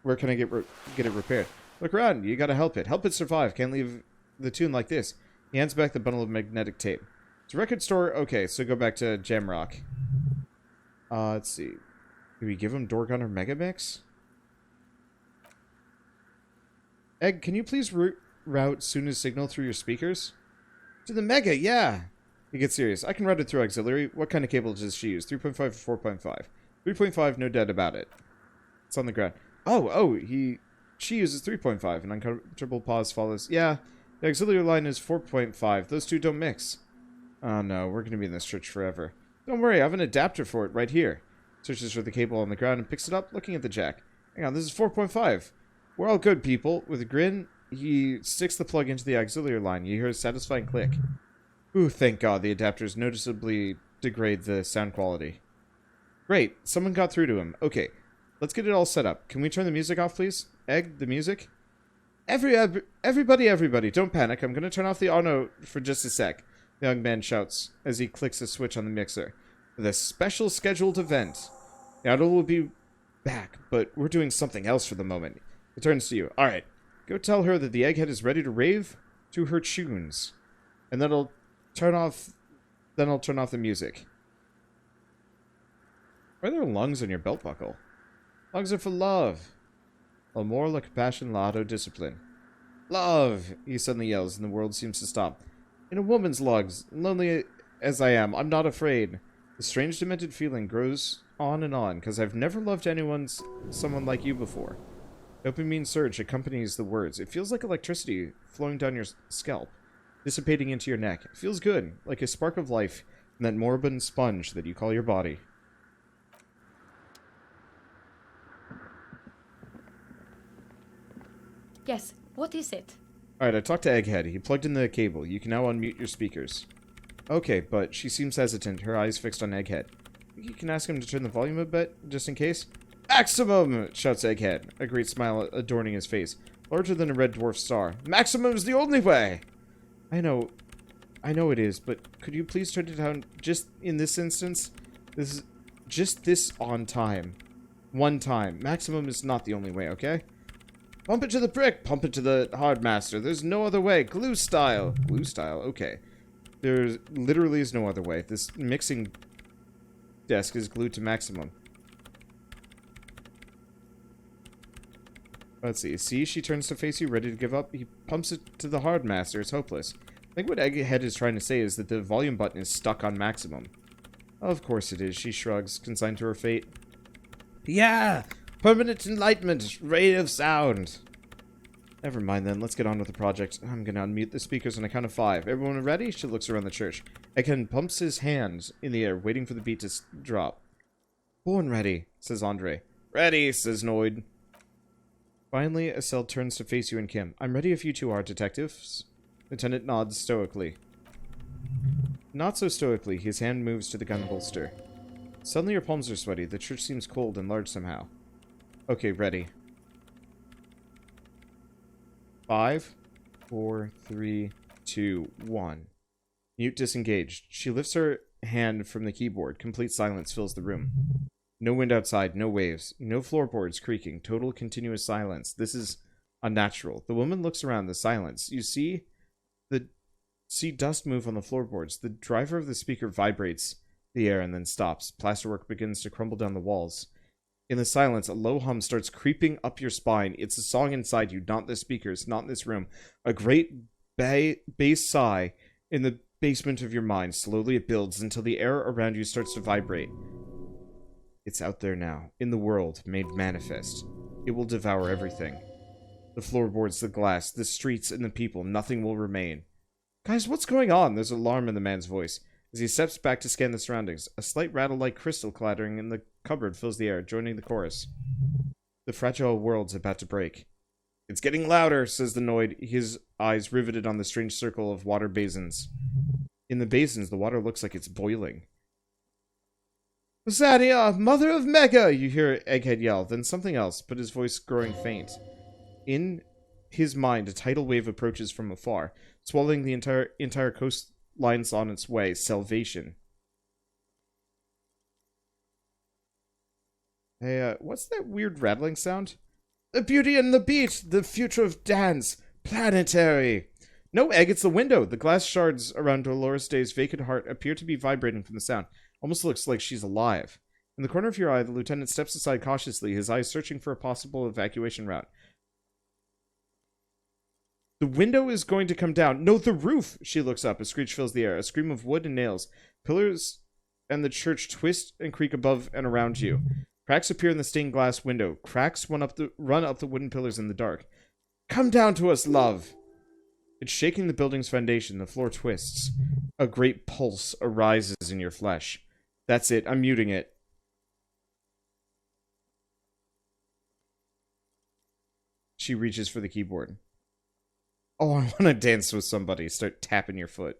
Where can I get it repaired? Look around. You gotta help it. Help it survive. Can't leave the tune like this. He hands back the bundle of magnetic tape. It's a record store. Okay, so go back to Jamrock. Let's see. Do we give him Dorgun or Megamix? Egg, can you please route Suna's signal through your speakers? To the Mega, yeah! He gets serious. I can route it through auxiliary. What kind of cable does she use? 3.5 or 4.5? 3.5, no doubt about it. It's on the ground. She uses 3.5. An uncomfortable pause follows. Yeah, the auxiliary line is 4.5. Those two don't mix. Oh no, we're gonna be in this church forever. Don't worry, I have an adapter for it right here. Searches for the cable on the ground and picks it up, looking at the jack. Hang on, this is 4.5. We're all good, people. With a grin, he sticks the plug into the auxiliary line. You hear a satisfying click. Ooh, thank God, the adapters noticeably degrade the sound quality. Great, someone got through to him. Okay, Let's get it all set up. Can we turn the music off, please? Egg, the music? Everybody, don't panic. I'm going to turn off the auto for just a sec. The young man shouts as he clicks a switch on the mixer. The special scheduled event. The auto will be back, but we're doing something else for the moment. It turns to you. Alright, go tell her that the egghead is ready to rave to her tunes. And then I'll turn off the music. Why are there lungs on your belt buckle? Lungs are for love. More like compassion, lotto, discipline. Love! He suddenly yells, and the world seems to stop. In a woman's lungs, lonely as I am, I'm not afraid. The strange demented feeling grows on, because I've never loved someone like you before. Dopamine surge accompanies the words. It feels like electricity flowing down your scalp, dissipating into your neck. It feels good, like a spark of life in that moribund sponge that you call your body. Yes, what is it? Alright, I talked to Egghead. He plugged in the cable. You can now unmute your speakers. Okay, but she seems hesitant, her eyes fixed on Egghead. You can ask him to turn the volume a bit, just in case? Maximum! Shouts Egghead, a great smile adorning his face, larger than a red dwarf star. Maximum is the only way! I know it is, but could you please turn it down just in this instance? This on time. One time. Maximum is not the only way, okay? Pump it to the brick! Pump it to the hard master. There's no other way. Glue style. Glue style, okay. There literally is no other way. This mixing desk is glued to maximum. Let's see. See, she turns to face you, ready to give up. He pumps it to the hard master. It's hopeless. I think what Egghead is trying to say is that the volume button is stuck on maximum. Of course it is, she shrugs, consigned to her fate. Yeah! Permanent enlightenment! Ray of sound! Never mind then, let's get on with the project. I'm gonna unmute the speakers on a count of 5. Everyone ready? She looks around the church. Egghead pumps his hands in the air, waiting for the beat to drop. Born ready, says Andre. Ready, says Noid. Finally, Estelle turns to face you and Kim. I'm ready if you two are, detectives. Lieutenant nods stoically. Not so stoically, his hand moves to the gun holster. Suddenly your palms are sweaty. The church seems cold and large somehow. Okay, ready. 5, 4, 3, 2, 1. Mute disengaged. She lifts her hand from the keyboard. Complete silence fills the room. No wind outside, no waves, no floorboards creaking. Total continuous silence. This is unnatural. The woman looks around the silence. You see dust move on the floorboards. The driver of the speaker vibrates the air and then stops. Plasterwork begins to crumble down the walls. In the silence, a low hum starts creeping up your spine. It's a song inside you, not the speakers, not in this room. A great bass sigh in the basement of your mind. Slowly it builds until the air around you starts to vibrate. It's out there now, in the world, made manifest. It will devour everything. The floorboards, the glass, the streets, and the people. Nothing will remain. Guys, what's going on? There's alarm in the man's voice. As he steps back to scan the surroundings, a slight rattle-like crystal clattering in the cupboard fills the air, joining the chorus. The fragile world's about to break. It's getting louder, says the Noid, his eyes riveted on the strange circle of water basins. In the basins, the water looks like it's boiling. Zania, mother of Mega! You hear Egghead yell, then something else, but his voice growing faint. In his mind, a tidal wave approaches from afar, swallowing the entire coastlines on its way. Salvation. Hey, what's that weird rattling sound? The beauty and the beat! The future of dance! Planetary! No, Egg, it's the window! The glass shards around Dolores Day's vacant heart appear to be vibrating from the sound. Almost looks like she's alive. In the corner of your eye, the lieutenant steps aside cautiously, his eyes searching for a possible evacuation route. The window is going to come down. No, the roof! She looks up. A screech fills the air. A scream of wood and nails. Pillars and the church twist and creak above and around you. Cracks appear in the stained glass window. Cracks run up the wooden pillars in the dark. Come down to us, love! It's shaking the building's foundation. The floor twists. A great pulse arises in your flesh. That's it. I'm muting it. She reaches for the keyboard. Oh, I want to dance with somebody. Start tapping your foot.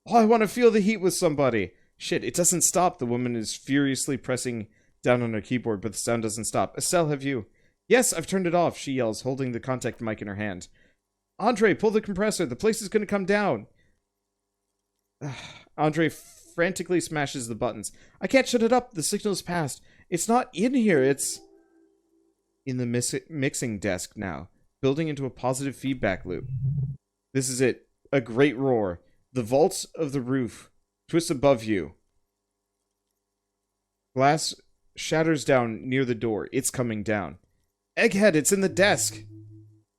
Oh, I want to feel the heat with somebody. Shit, it doesn't stop. The woman is furiously pressing down on her keyboard, but the sound doesn't stop. Estelle, have you? Yes, I've turned it off, she yells, holding the contact mic in her hand. Andre, pull the compressor. The place is going to come down. Andre frantically smashes the buttons. I can't shut it up. The signal's passed. It's not in here. It's in the mixing desk now, building into a positive feedback loop. This is it. A great roar. The vaults of the roof twist above you. Glass shatters down near the door. It's coming down. Egghead, it's in the desk!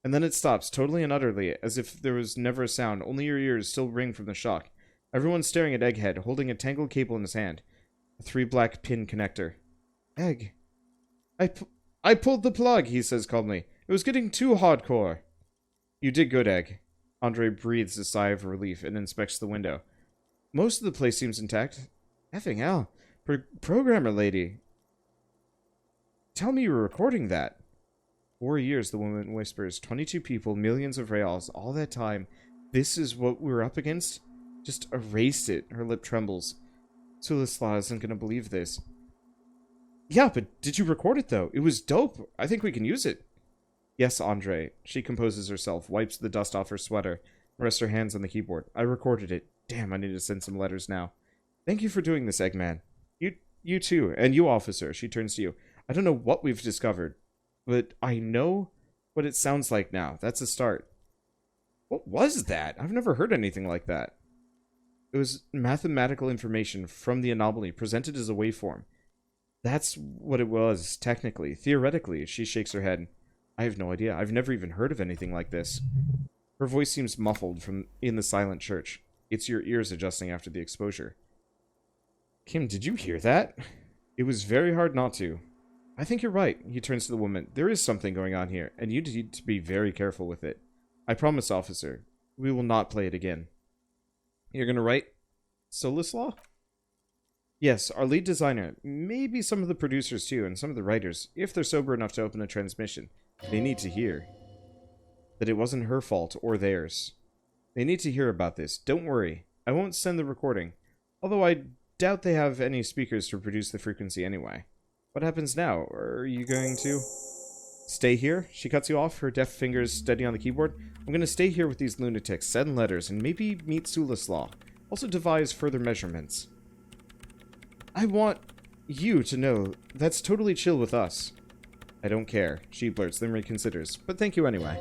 And then it stops, totally and utterly, as if there was never a sound. Only your ears still ring from the shock. Everyone's staring at Egghead, holding a tangled cable in his hand. A 3 black pin connector. Egg. I pulled the plug, he says calmly. It was getting too hardcore. You did good, Egg. Andre breathes a sigh of relief and inspects the window. Most of the place seems intact. Effing hell. Programmer lady. Tell me you were recording that. 4 years, the woman whispers. 22 people, millions of reals, all that time. This is what we're up against? Just erased it. Her lip trembles. Sulislaw isn't going to believe this. Yeah, but did you record it, though? It was dope. I think we can use it. Yes, Andre. She composes herself, wipes the dust off her sweater, and rests her hands on the keyboard. I recorded it. Damn, I need to send some letters now. Thank you for doing this, Eggman. You too. And you, officer. She turns to you. I don't know what we've discovered, but I know what it sounds like now. That's a start. What was that? I've never heard anything like that. It was mathematical information from the anomaly presented as a waveform. That's what it was, technically. Theoretically, she shakes her head. I have no idea. I've never even heard of anything like this. Her voice seems muffled from in the silent church. It's your ears adjusting after the exposure. Kim, did you hear that? It was very hard not to. I think you're right. He turns to the woman. There is something going on here, and you need to be very careful with it. I promise, officer. We will not play it again. You're gonna write Solislaw? Yes, our lead designer. Maybe some of the producers too, and some of the writers, if they're sober enough to open a transmission. They need to hear that it wasn't her fault or theirs. They need to hear about this. Don't worry. I won't send the recording. Although I doubt they have any speakers to produce the frequency anyway. What happens now? Are you going to stay here? She cuts you off, her deft fingers steady on the keyboard. I'm going to stay here with these lunatics, send letters, and maybe meet Sulislaw. Also devise further measurements. I want you to know that's totally chill with us. I don't care, she blurts, then reconsiders. But thank you anyway.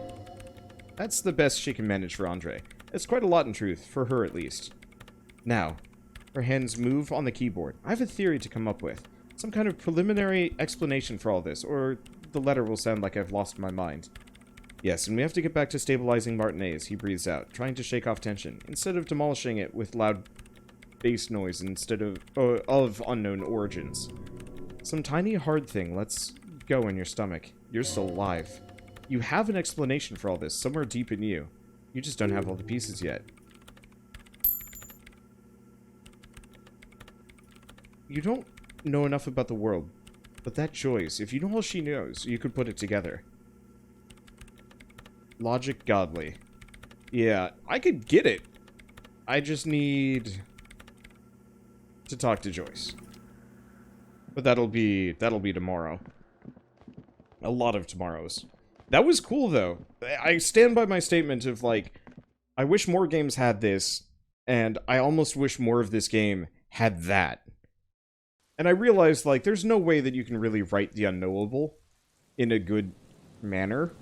That's the best she can manage for Andre. It's quite a lot in truth, for her at least. Now, her hands move on the keyboard. I have a theory to come up with. Some kind of preliminary explanation for all this, or the letter will sound like I've lost my mind. Yes, and we have to get back to stabilizing Martinez, he breathes out, trying to shake off tension, instead of demolishing it with loud bass noise instead of unknown origins. Some tiny hard thing lets go in your stomach. You're still alive. You have an explanation for all this, somewhere deep in you. You just don't have all the pieces yet. You don't know enough about the world, but that Joyce, if you know all she knows, you could put it together. Logic godly. Yeah, I could get it. I just need to talk to Joyce. But that'll be tomorrow. A lot of tomorrows. That was cool, though. I stand by my statement of, like, I wish more games had this, and I almost wish more of this game had that. And I realized, like, there's no way that you can really write the unknowable in a good manner.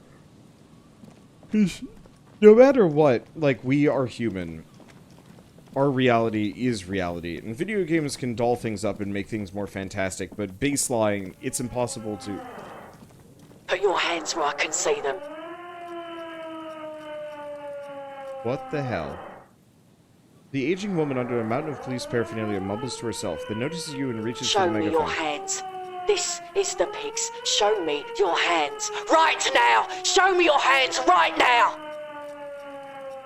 No matter what, like, we are human. Our reality is reality. And video games can doll things up and make things more fantastic, but baseline, it's impossible to... Put your hands where I can see them. What the hell? The aging woman under a mountain of police paraphernalia mumbles to herself, then notices you and reaches for the megaphone. Show me your hands. This is the pigs. Show me your hands. Right now! Show me your hands right now!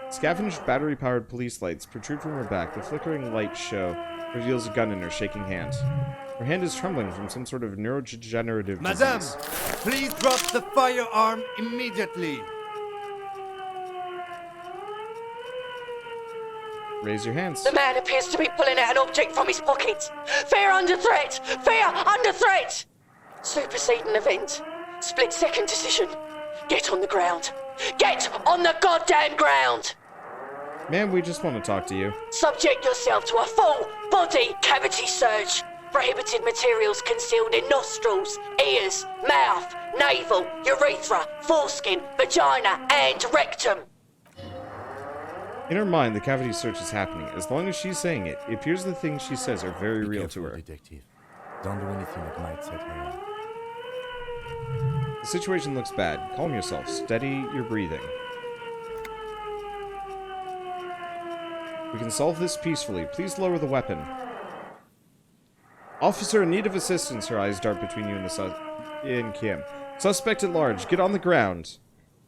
Scavenged battery-powered police lights protrude from her back. The flickering light show reveals a gun in her shaking hand. Her hand is trembling from some sort of neurodegenerative Madame, disease. please drop the firearm immediately. Raise your hands. The man appears to be pulling out an object from his pocket. Fear under threat! Fear under threat! Superseding event. Split second decision. Get on the ground. Get on the goddamn ground! Ma'am, we just want to talk to you. Subject yourself to a full body cavity search. Prohibited materials concealed in nostrils, ears, mouth, navel, urethra, foreskin, vagina, and rectum. In her mind, the cavity search is happening. As long as she's saying it, it appears the things she says are very real to her. Detective. Don't do anything that might set her off. The situation looks bad. Calm yourself. Steady your breathing. We can solve this peacefully. Please lower the weapon. Officer in need of assistance. Her eyes dart between you and the Kim. Suspect at large. Get on the ground.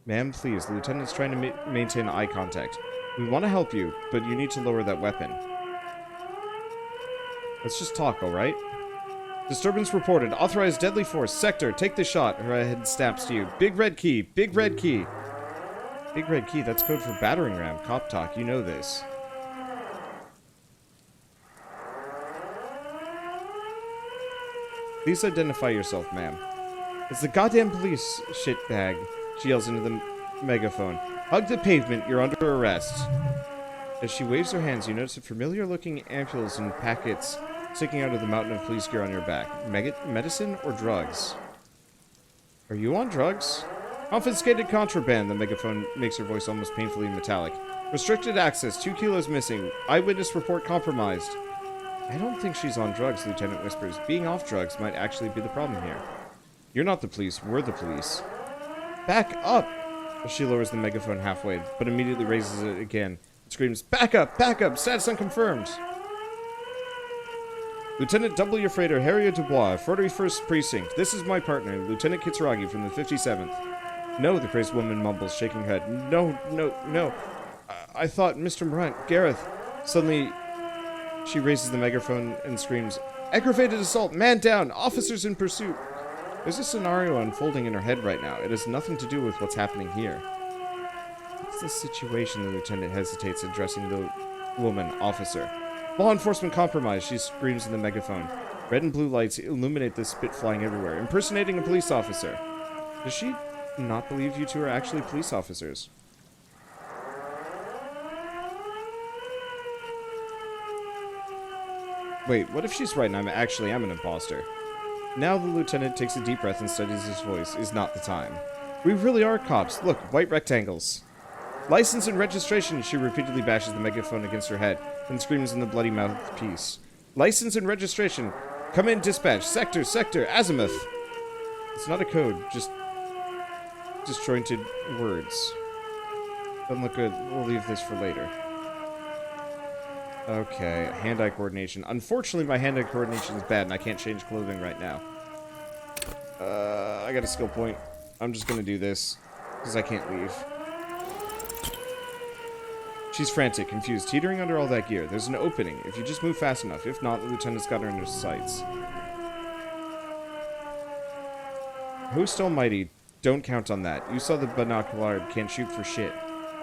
Ma'am, please. The lieutenant's trying to maintain eye contact. We want to help you, but you need to lower that weapon. Let's just talk, alright? Disturbance reported. Authorized deadly force. Sector, take the shot. Her head snaps to you. Big red key. Big red key. Big red key. That's code for battering ram. Cop talk. You know this. Please identify yourself, ma'am. It's the goddamn police, shitbag. She yells into the megaphone. Hug the pavement, you're under arrest. As she waves her hands, you notice a familiar-looking ampules and packets sticking out of the mountain of police gear on your back. Medicine or drugs? Are you on drugs? Confiscated contraband, the megaphone makes her voice almost painfully metallic. Restricted access, 2 kilos missing. Eyewitness report compromised. I don't think she's on drugs, Lieutenant whispers. Being off drugs might actually be the problem here. You're not the police, we're the police. Back up! She lowers the megaphone halfway, but immediately raises it again. It screams, back up! Back up! Status unconfirmed! Lieutenant Double Your Freighter, Harriet Dubois, 41st Precinct. This is my partner, Lieutenant Kitsuragi from the 57th. No, the crazed woman mumbles, shaking her head. No, no, no. I thought Mr. Morant, Gareth. Suddenly, she raises the megaphone and screams, aggravated assault, man down, officers in pursuit. There's a scenario unfolding in her head right now. It has nothing to do with what's happening here. What's the situation? The lieutenant hesitates, addressing the woman, officer. Law enforcement compromise, she screams in the megaphone. Red and blue lights illuminate the spit flying everywhere, impersonating a police officer. Does she not believe you two are actually police officers? Wait, what if she's right and I am an imposter? Now the lieutenant takes a deep breath and studies his voice. Is not the time. We really are cops. Look, white rectangles. License and registration, she repeatedly bashes the megaphone against her head, then screams in the bloody mouthpiece. License and registration. Come in, dispatch. Sector, azimuth. It's not a code, just disjointed words. Doesn't look good. We'll leave this for later. Okay, hand-eye coordination. Unfortunately, my hand-eye coordination is bad, and I can't change clothing right now. I got a skill point. I'm just gonna do this, because I can't leave. She's frantic, confused, teetering under all that gear. There's an opening, if you just move fast enough. If not, the lieutenant's got her in his sights. Host almighty, don't count on that. You saw the binocular, can't shoot for shit.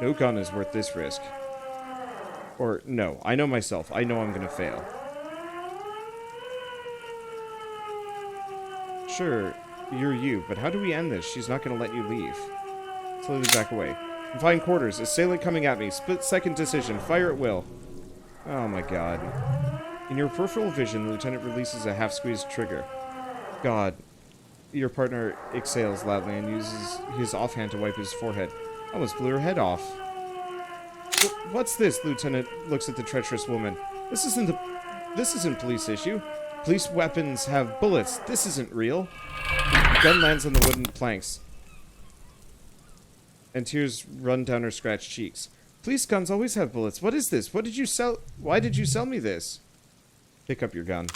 No gun is worth this risk. Or, no, I know myself. I know I'm gonna fail. Sure, you're you, but how do we end this? She's not gonna let you leave. Slowly back away. Confined quarters. Assailant coming at me. Split-second decision. Fire at will. Oh my god. In your peripheral vision, the lieutenant releases a half-squeezed trigger. God. Your partner exhales loudly and uses his offhand to wipe his forehead. Almost blew her head off. What's this? Lieutenant looks at the treacherous woman. This isn't police issue. Police weapons have bullets. This isn't real. The gun lands on the wooden planks, and tears run down her scratched cheeks. Police guns always have bullets. What is this? What did you sell? Why did you sell me this? Pick up your gun.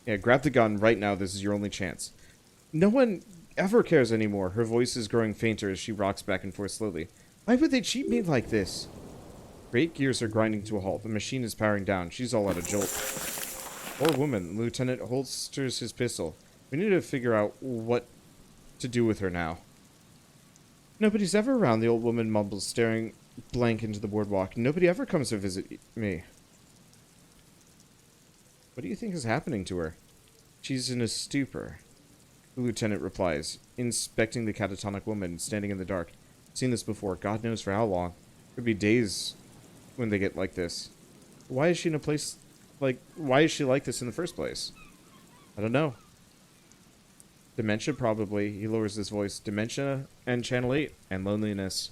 Yeah, grab the gun right now. This is your only chance. No one ever cares anymore. Her voice is growing fainter as she rocks back and forth slowly. Why would they cheat me like this? Great gears are grinding to a halt. The machine is powering down. She's all out of jolt. Poor woman. The lieutenant holsters his pistol. We need to figure out what to do with her now. Nobody's ever around, the old woman mumbles, staring blank into the boardwalk. Nobody ever comes to visit me. What do you think is happening to her? She's in a stupor. The lieutenant replies, inspecting the catatonic woman standing in the dark. Seen this before, God knows for how long. Could be days when they get like this. Why is she in a place like... Why is she like this in the first place? I don't know. Dementia, probably. He lowers his voice. Dementia and Channel 8 and loneliness.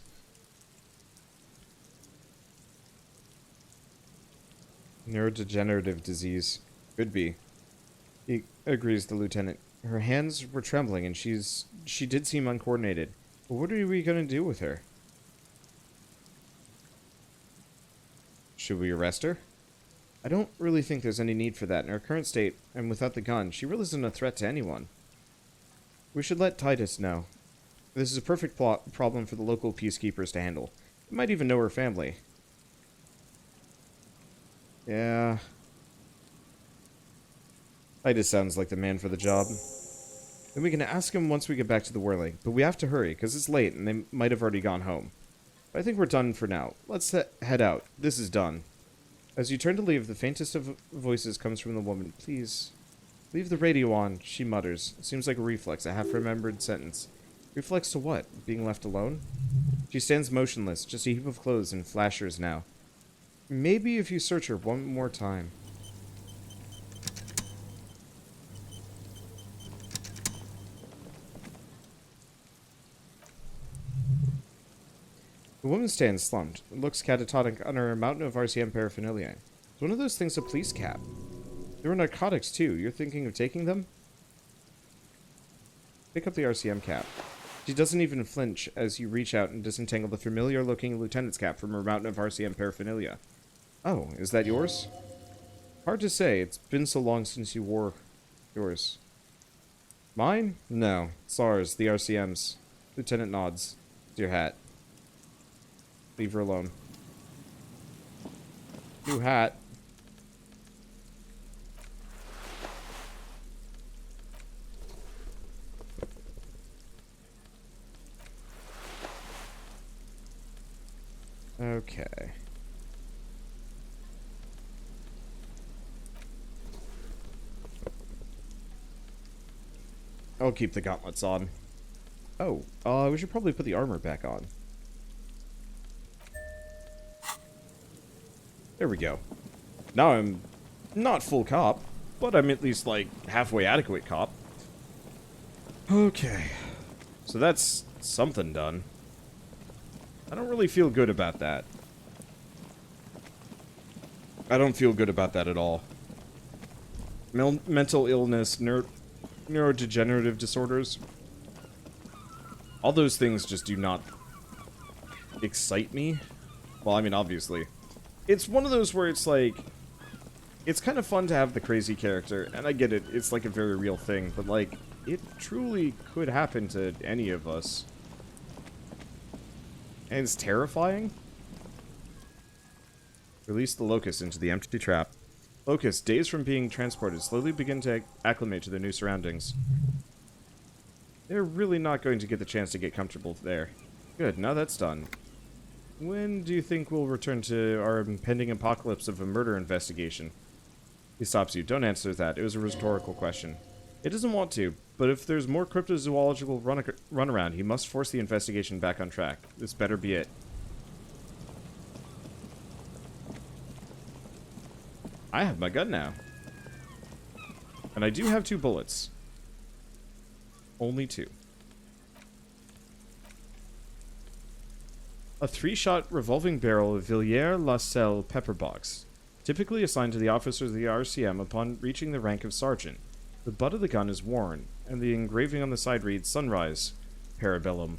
Neurodegenerative disease. Could be. He agrees, the lieutenant. Her hands were trembling and she did seem uncoordinated. But what are we going to do with her? Should we arrest her? I don't really think there's any need for that. In her current state, and without the gun, she really isn't a threat to anyone. We should let Titus know. This is a perfect problem for the local peacekeepers to handle. They might even know her family. Yeah. Titus sounds like the man for the job. Then we can ask him once we get back to the whirling, but we have to hurry, because it's late and they might have already gone home. But I think we're done for now. Let's head out. This is done. As you turn to leave, the faintest of voices comes from the woman. Please, leave the radio on, she mutters. It seems like a reflex, a half-remembered sentence. Reflex to what? Being left alone? She stands motionless, just a heap of clothes and flashers now. Maybe if you search her one more time. The woman stands slumped, looks catatonic under a mountain of RCM paraphernalia. It's one of those things a police cap. There were narcotics too. You're thinking of taking them? Pick up the RCM cap. She doesn't even flinch as you reach out and disentangle the familiar-looking lieutenant's cap from her mountain of RCM paraphernalia. Oh, is that yours? Hard to say. It's been so long since you wore yours. Mine? No. It's ours, the RCM's. Lieutenant nods. It's your hat. Leave her alone. New hat. Okay. I'll keep the gauntlets on. Oh, we should probably put the armor back on. There we go. Now I'm not full cop, but I'm at least, like, halfway adequate cop. Okay. So that's something done. I don't really feel good about that. I don't feel good about that at all. Mental illness, neurodegenerative disorders. All those things just do not excite me. Well, I mean, obviously. It's one of those where it's like, it's kind of fun to have the crazy character, and I get it, it's like a very real thing, but like, it truly could happen to any of us. And it's terrifying. Release the locusts into the empty trap. Locusts, days from being transported, slowly begin to acclimate to their new surroundings. They're really not going to get the chance to get comfortable there. Good, now that's done. When do you think we'll return to our impending apocalypse of a murder investigation? He stops you. Don't answer that. It was a rhetorical question. It doesn't want to, but if there's more cryptozoological run around, he must force the investigation back on track. This better be it. I have my gun now. And I do have 2 bullets. Only 2. A 3-shot revolving barrel of Villiers-la-Selle pepper box, typically assigned to the officers of the RCM upon reaching the rank of sergeant. The butt of the gun is worn, and the engraving on the side reads, Sunrise, Parabellum.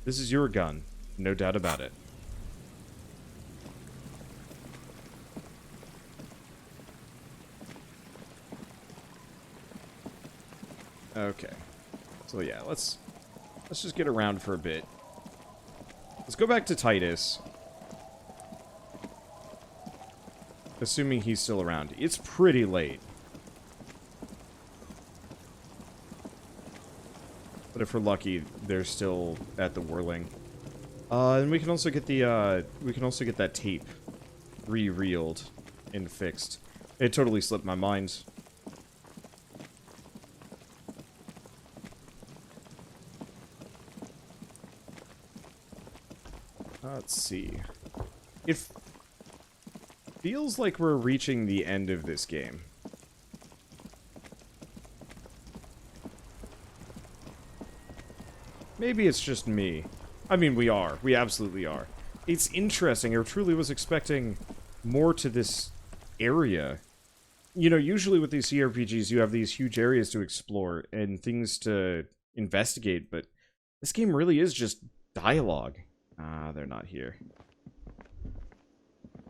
This is your gun, no doubt about it. Okay. So yeah, let's just get around for a bit. Let's go back to Titus. Assuming he's still around. It's pretty late. But if we're lucky, they're still at the whirling. And we can also get the, that tape re-reeled and fixed. It totally slipped my mind. Let's see. It feels like we're reaching the end of this game. Maybe it's just me. I mean, we are. We absolutely are. It's interesting. I truly was expecting more to this area. You know, usually with these CRPGs, you have these huge areas to explore and things to investigate, but this game really is just dialogue. Ah, they're not here.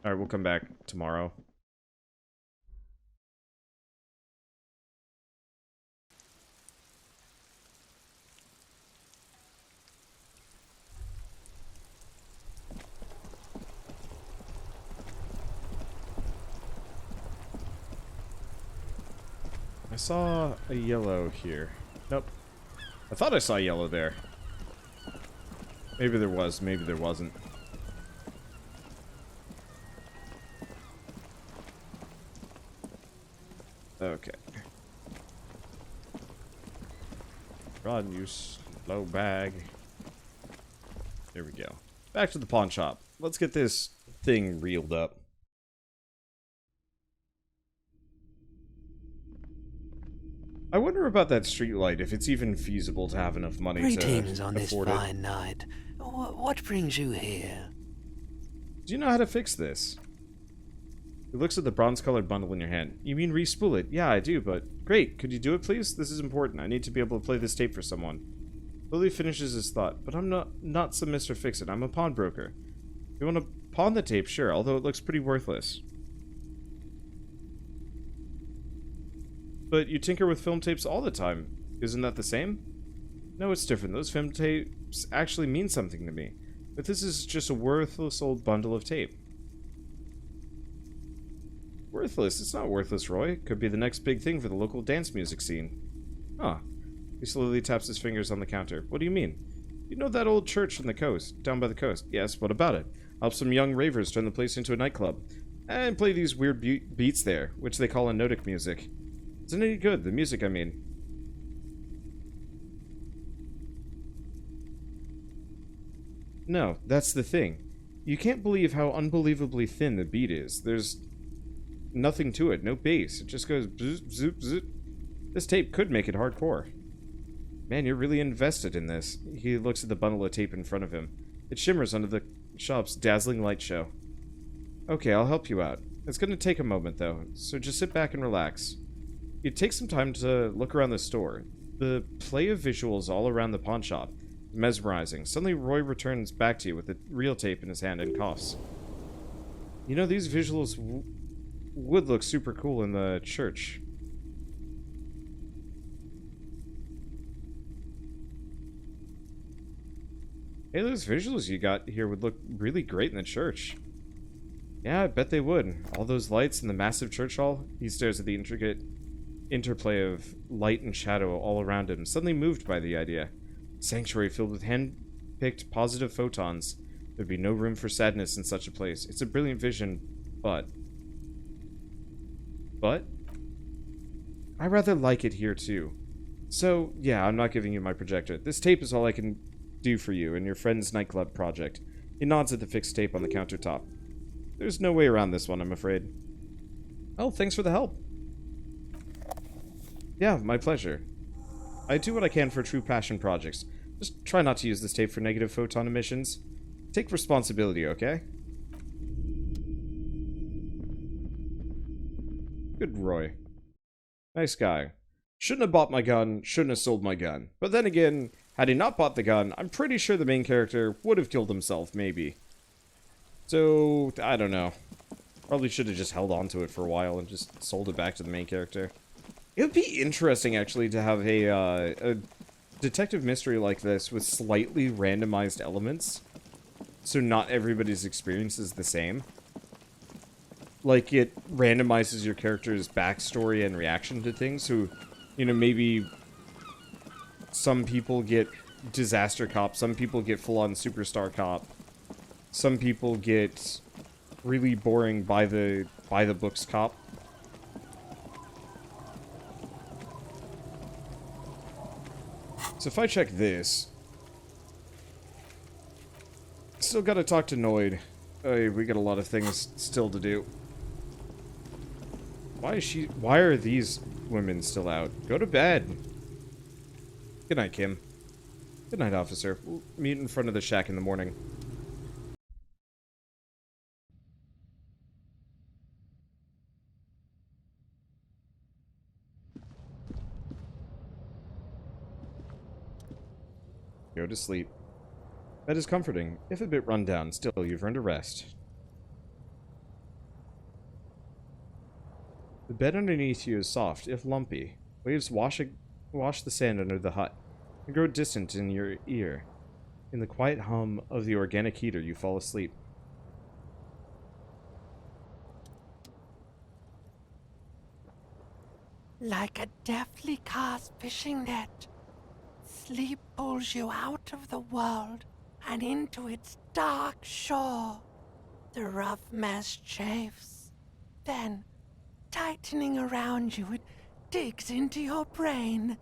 Alright, we'll come back tomorrow. I saw a yellow here. Nope. I thought I saw yellow there. Maybe there was, maybe there wasn't. Okay. Run, you slow bag. There we go. Back to the pawn shop. Let's get this thing reeled up. I wonder about that streetlight, if it's even feasible to have enough money Greetings to on this afford it. fine night. What brings you here? Do you know how to fix this? He looks at the bronze-colored bundle in your hand. You mean re-spool it? Yeah, I do, but... Great, could you do it, please? This is important. I need to be able to play this tape for someone. Lily finishes his thought. But I'm not some Mr. Fix-It. I'm a pawnbroker. If you want to pawn the tape, sure, although it looks pretty worthless. But you tinker with film tapes all the time. Isn't that the same? No, it's different. Those film tapes actually mean something to me. But this is just a worthless old bundle of tape. Worthless? It's not worthless, Roy. Could be the next big thing for the local dance music scene. Huh. He slowly taps his fingers on the counter. What do you mean? You know that old church from the coast, down by the coast? Yes, what about it? Help some young ravers turn the place into a nightclub. And play these weird beats there, which they call anotic music. Isn't it any good? The music, I mean. No, that's the thing. You can't believe how unbelievably thin the beat is. There's nothing to it, no bass. It just goes zoop, zoop, zoop. This tape could make it hardcore. Man, you're really invested in this. He looks at the bundle of tape in front of him. It shimmers under the shop's dazzling light show. Okay, I'll help you out. It's gonna take a moment, though, so just sit back and relax. You take some time to look around the store. The play of visuals all around the pawn shop is mesmerizing. Suddenly, Roy returns back to you with the real tape in his hand and coughs. You know, these visuals would look super cool in the church. Hey, those visuals you got here would look really great in the church. Yeah, I bet they would. All those lights in the massive church hall. He stares at the intricate interplay of light and shadow all around him, suddenly moved by the idea. Sanctuary filled with hand-picked positive photons. There'd be no room for sadness in such a place. It's a brilliant vision, but... But? I rather like it here, too. So, yeah, I'm not giving you my projector. This tape is all I can do for you and your friend's nightclub project. He nods at the fixed tape on the countertop. There's no way around this one, I'm afraid. Oh, thanks for the help. Yeah, my pleasure. I do what I can for true passion projects. Just try not to use this tape for negative photon emissions. Take responsibility, okay? Good Roy. Nice guy. Shouldn't have bought my gun, shouldn't have sold my gun. But then again, had he not bought the gun, I'm pretty sure the main character would have killed himself, maybe. So, I don't know. Probably should have just held on to it for a while and just sold it back to the main character. It would be interesting, actually, to have a detective mystery like this with slightly randomized elements. So not everybody's experience is the same. Like, it randomizes your character's backstory and reaction to things. So, you know, maybe some people get disaster cop. Some people get full-on superstar cop. Some people get really boring by the books cop. So if I check this, still gotta talk to Noid. We got a lot of things still to do. Why are these women still out? Go to bed. Good night, Kim. Good night, officer. We'll meet in front of the shack in the morning. Go to sleep. Bed is comforting, if a bit run down. Still, you've earned a rest. The bed underneath you is soft, if lumpy. Waves wash the sand under the hut and grow distant in your ear. In the quiet hum of the organic heater, you fall asleep. Like a deftly cast fishing net, sleep pulls you out of the world and into its dark shore. The rough mesh chafes. Then, tightening around you, it digs into your brain.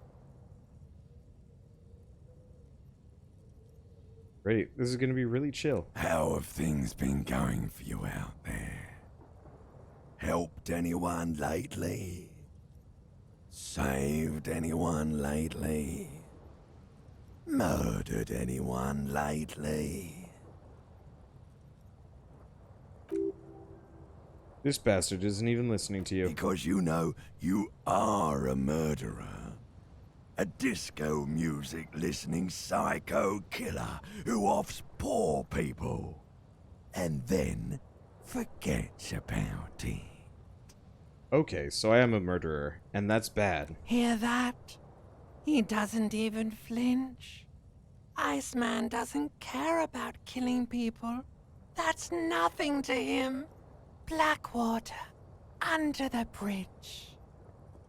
Great, this is gonna be really chill. How have things been going for you out there? Helped anyone lately? Saved anyone lately? Murdered anyone lately? This bastard isn't even listening to you. Because you know you are a murderer. A disco music listening psycho killer who offs poor people. And then forgets about it. Okay, so I am a murderer, and that's bad. Hear that? He doesn't even flinch. Iceman doesn't care about killing people. That's nothing to him. Blackwater, under the bridge.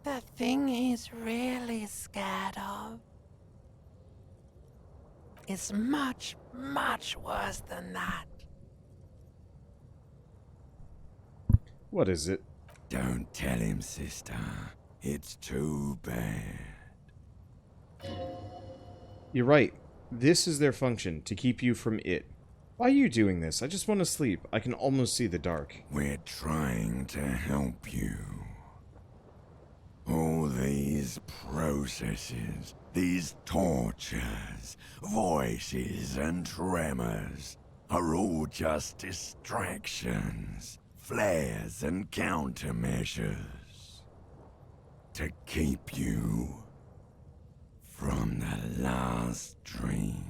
The thing he's really scared of is much, much worse than that. What is it? Don't tell him, sister. It's too bad. You're right. This is their function, to keep you from it. Why are you doing this? I just want to sleep. I can almost see the dark. We're trying to help you. All these processes, these tortures, voices and tremors are all just distractions, flares and countermeasures to keep you from the last dream.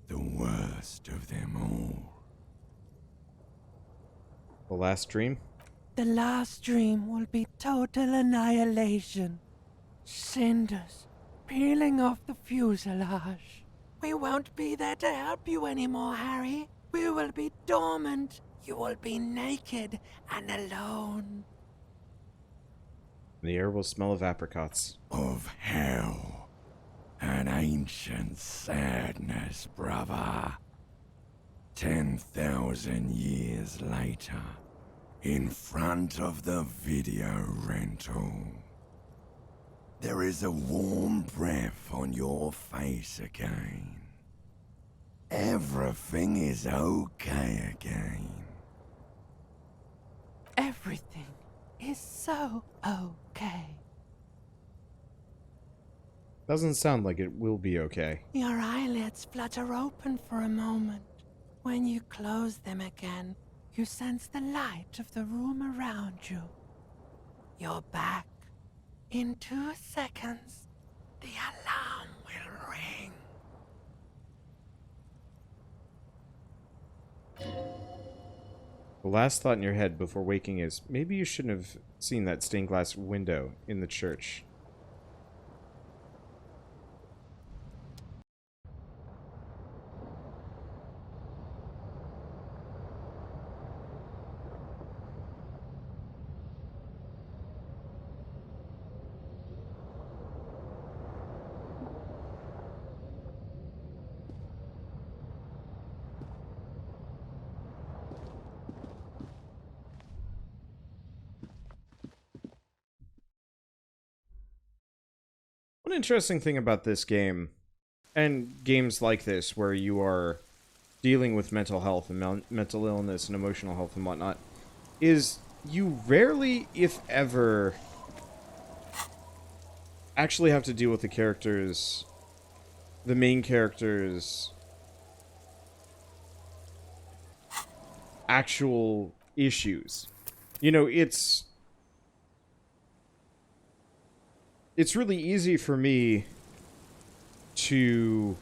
The worst of them all. The last dream? The last dream will be total annihilation. Cinders peeling off the fuselage. We won't be there to help you anymore, Harry. We will be dormant. You will be naked and alone. The air will smell of apricots. Of hell. An ancient sadness, brother. 10,000 years later, in front of the video rental, there is a warm breath on your face again. Everything is okay again. Everything is so okay. Doesn't sound like it will be okay. Your eyelids flutter open for a moment. When you close them again, you sense the light of the room around you. You're back. In 2 seconds, the alarm will ring. The last thought in your head before waking is, maybe you shouldn't have seen that stained glass window in the church. One interesting thing about this game, and games like this, where you are dealing with mental health and mental illness and emotional health and whatnot, is you rarely, if ever, actually have to deal with the main character's actual issues. You know, it's really easy for me to...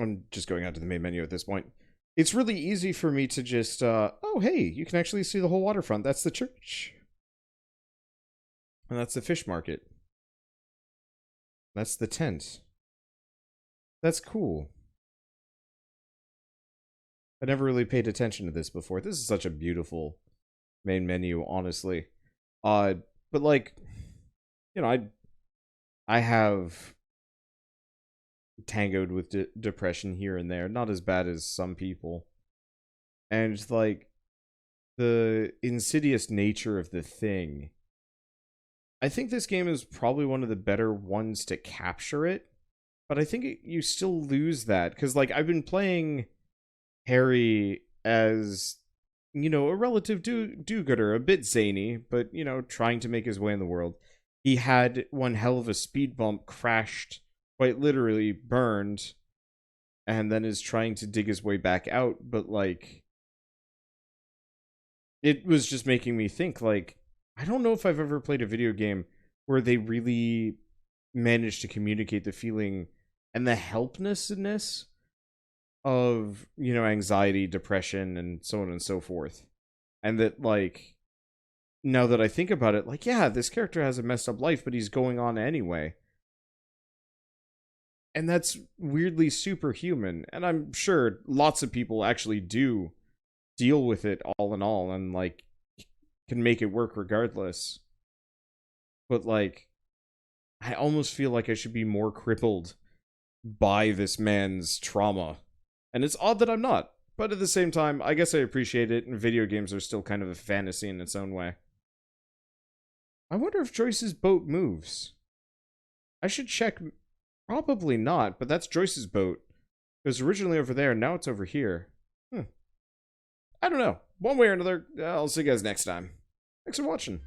I'm just going out to the main menu at this point. It's really easy for me to just, oh, hey, you can actually see the whole waterfront. That's the church. And that's the fish market. That's the tent. That's cool. I never really paid attention to this before. This is such a beautiful main menu, honestly. But like, you know, I have tangoed with depression here and there, not as bad as some people. And like, the insidious nature of the thing, I think this game is probably one of the better ones to capture it, but I think you still lose that, because like, I've been playing Harry as, you know, a relative do-gooder, a bit zany, but, you know, trying to make his way in the world. He had one hell of a speed bump, crashed, quite literally burned, and then is trying to dig his way back out, but, like, it was just making me think, like, I don't know if I've ever played a video game where they really managed to communicate the feeling and the helplessness of, you know, anxiety, depression, and so on and so forth. And that, like, now that I think about it, like, yeah, this character has a messed up life, but he's going on anyway. And that's weirdly superhuman. And I'm sure lots of people actually do deal with it all in all, and, like, can make it work regardless. But, like, I almost feel like I should be more crippled by this man's trauma. And it's odd that I'm not. But at the same time, I guess I appreciate it, and video games are still kind of a fantasy in its own way. I wonder if Joyce's boat moves. I should check. Probably not, but that's Joyce's boat. It was originally over there, and now it's over here. I don't know. One way or another, I'll see you guys next time. Thanks for watching.